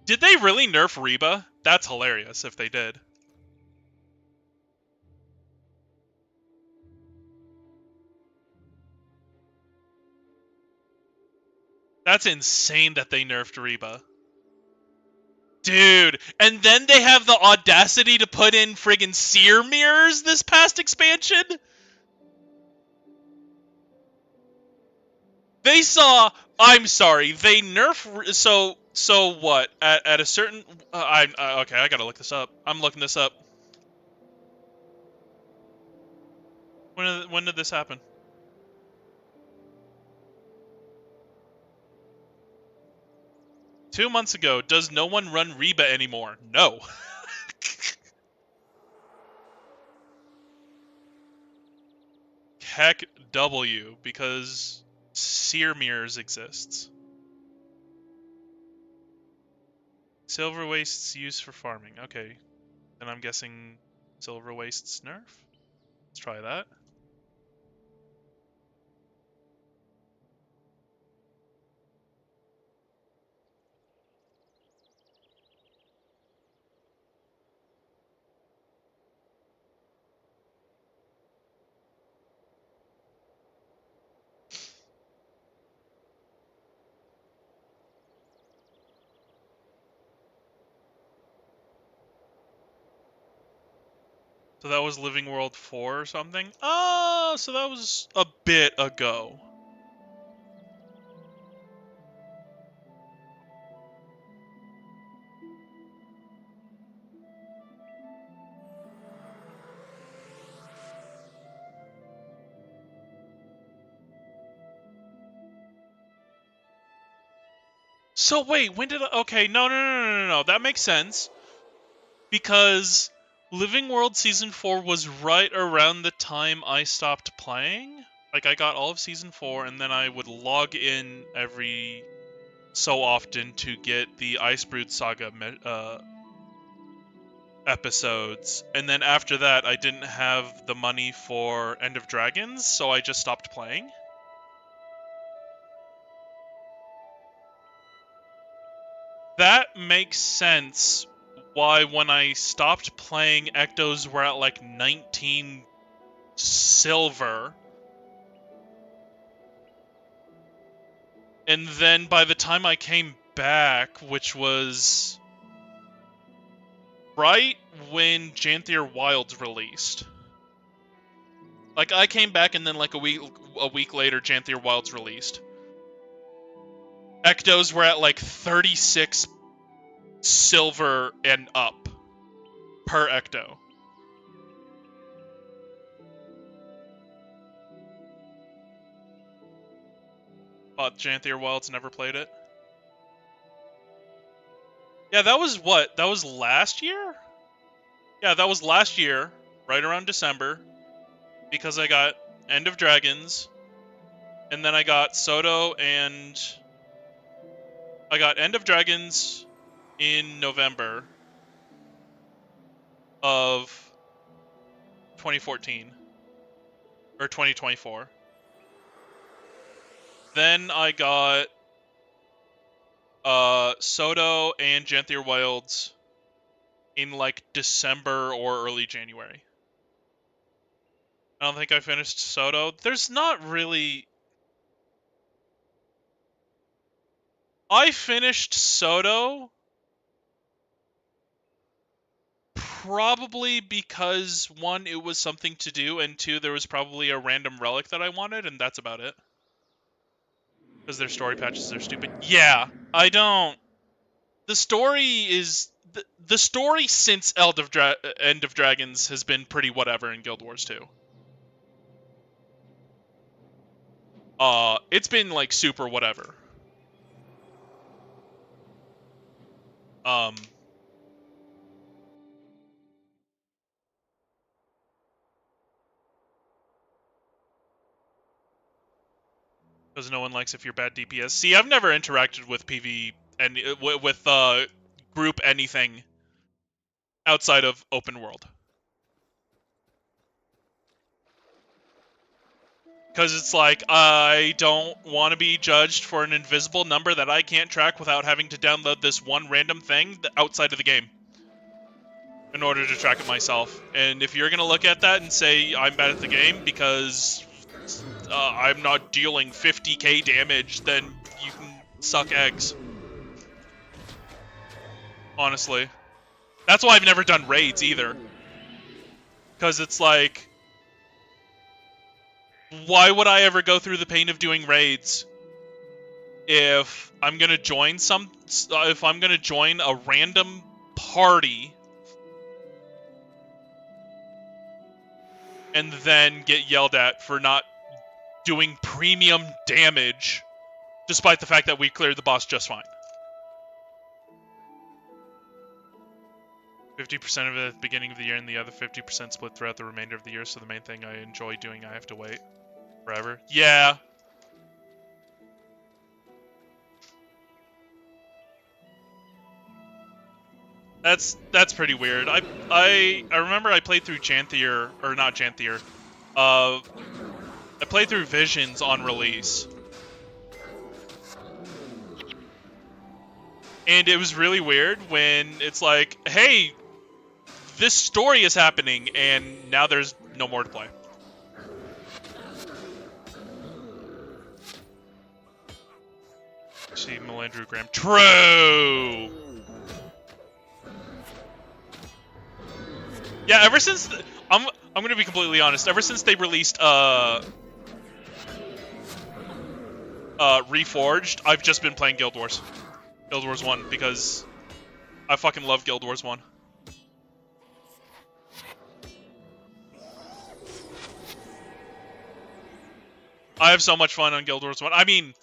Did they really nerf Reba? That's hilarious if they did. That's insane that they nerfed Reba. Dude, and then they have the audacity to put in friggin' seer mirrors this past expansion? They saw... I'm sorry, they nerf... So what? At a certain... okay, I gotta look this up. I'm looking this up. When did this happen? 2 months ago, does no one run Reba anymore? No. Heck W, because Sear Mirrors exists. Silver Waste's used for farming. Okay. Then I'm guessing Silver Waste's nerf? Let's try that. So that was Living World 4 or something? Oh, so that was a bit ago. So wait, when did I... Okay, no. That makes sense. Because Living World Season 4 was right around the time I stopped playing. Like, I got all of Season 4, and then I would log in every so often to get the Icebrood Saga episodes. And then after that, I didn't have the money for End of Dragons, so I just stopped playing. That makes sense why when I stopped playing, Ectos were at like 19 silver. And then by the time I came back, which was right when Janthier Wilds released. Like, I came back and then like a week later, Janthier Wilds released. Ectos were at like 36 silver and up per Ecto. But Janthier Wilds never played it. Yeah, that was what? That was last year? Yeah, that was last year, right around December, because I got End of Dragons, and then I got Soto, and I got End of Dragons in November of 2014, or 2024. Then I got Soto and Janthier Wilds in like December or early January. I don't think I finished Soto. There's not really... I finished Soto probably because, one, it was something to do, and two, there was probably a random relic that I wanted, and that's about it. Because their story patches are stupid. Yeah, I don't... The story is... The story since End of Dragons has been pretty whatever in Guild Wars 2. It's been, like, super whatever. Because no one likes if you're bad DPS. See, I've never interacted with PV and with group anything outside of open world. Because it's like, I don't want to be judged for an invisible number that I can't track without having to download this one random thing outside of the game in order to track it myself. And if you're going to look at that and say I'm bad at the game because I'm not dealing 50k damage, then you can suck eggs. Honestly. That's why I've never done raids either. Because it's like, why would I ever go through the pain of doing raids if I'm gonna join if I'm gonna join a random party and then get yelled at for not doing premium damage, despite the fact that we cleared the boss just fine. 50% of it at the beginning of the year and the other 50% split throughout the remainder of the year, so the main thing I enjoy doing, I have to wait forever. Yeah. That's pretty weird. I remember I played through Janthier, or not Janthier. I played through Visions on release. And it was really weird when it's like, hey, this story is happening, and now there's no more to play. See, Melandrew Graham. True! Yeah, ever since... I'm gonna be completely honest. Ever since they released, Reforged, I've just been playing Guild Wars. Guild Wars 1, because I fucking love Guild Wars 1. I have so much fun on Guild Wars 1. I mean,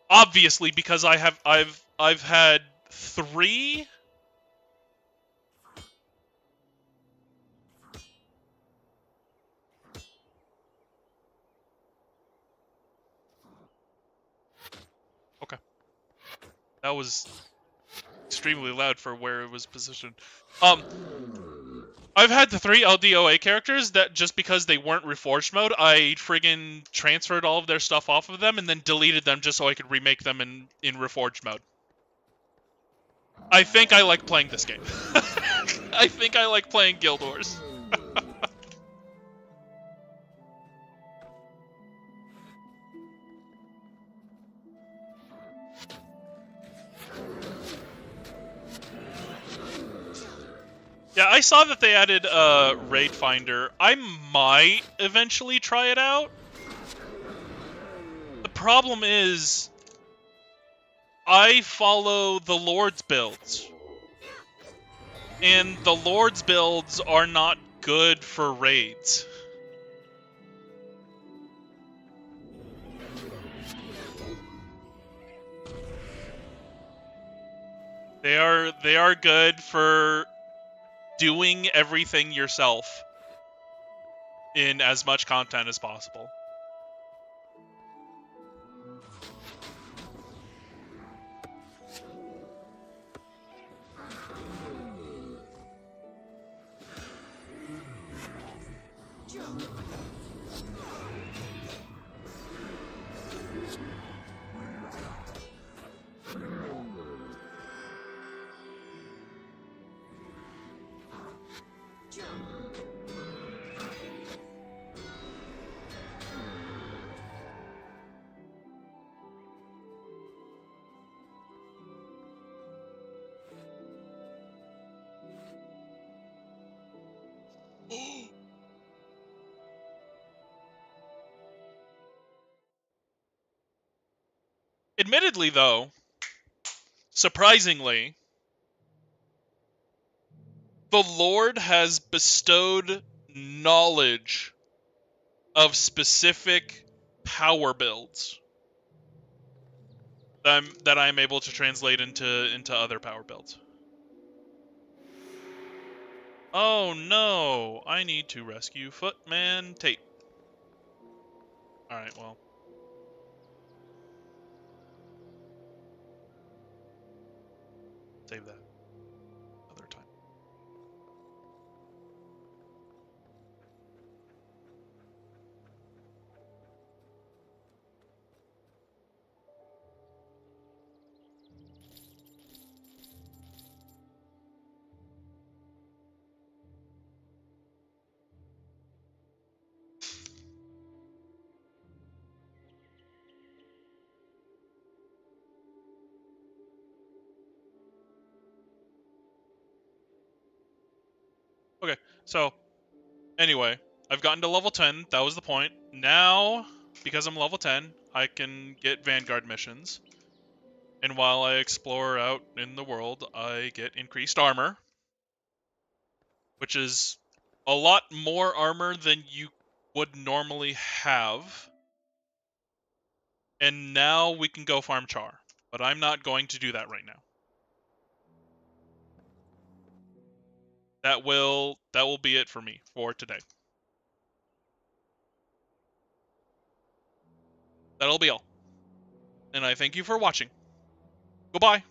obviously, because I've had 3... Okay. That was extremely loud for where it was positioned. I've had the 3 LDOA characters that just because they weren't Reforged mode, I friggin' transferred all of their stuff off of them and then deleted them just so I could remake them in Reforged mode. I think I like playing this game. I think I like playing Guild Wars. Yeah, I saw that they added Raid Finder. I might eventually try it out. The problem is, I follow the Lord's builds. And the Lord's builds are not good for raids. They are good for doing everything yourself in as much content as possible. Admittedly, though, surprisingly, the Lord has bestowed knowledge of specific power builds that I'm able to translate into other power builds. Oh no, I need to rescue Footman Tate. Alright, well. Save that. Other time. Okay, so, anyway, I've gotten to level 10, that was the point. Now, because I'm level 10, I can get Vanguard missions. And while I explore out in the world, I get increased armor. Which is a lot more armor than you would normally have. And now we can go farm Char. But I'm not going to do that right now. that will be it for me for today. That'll be all. And I thank you for watching. Goodbye.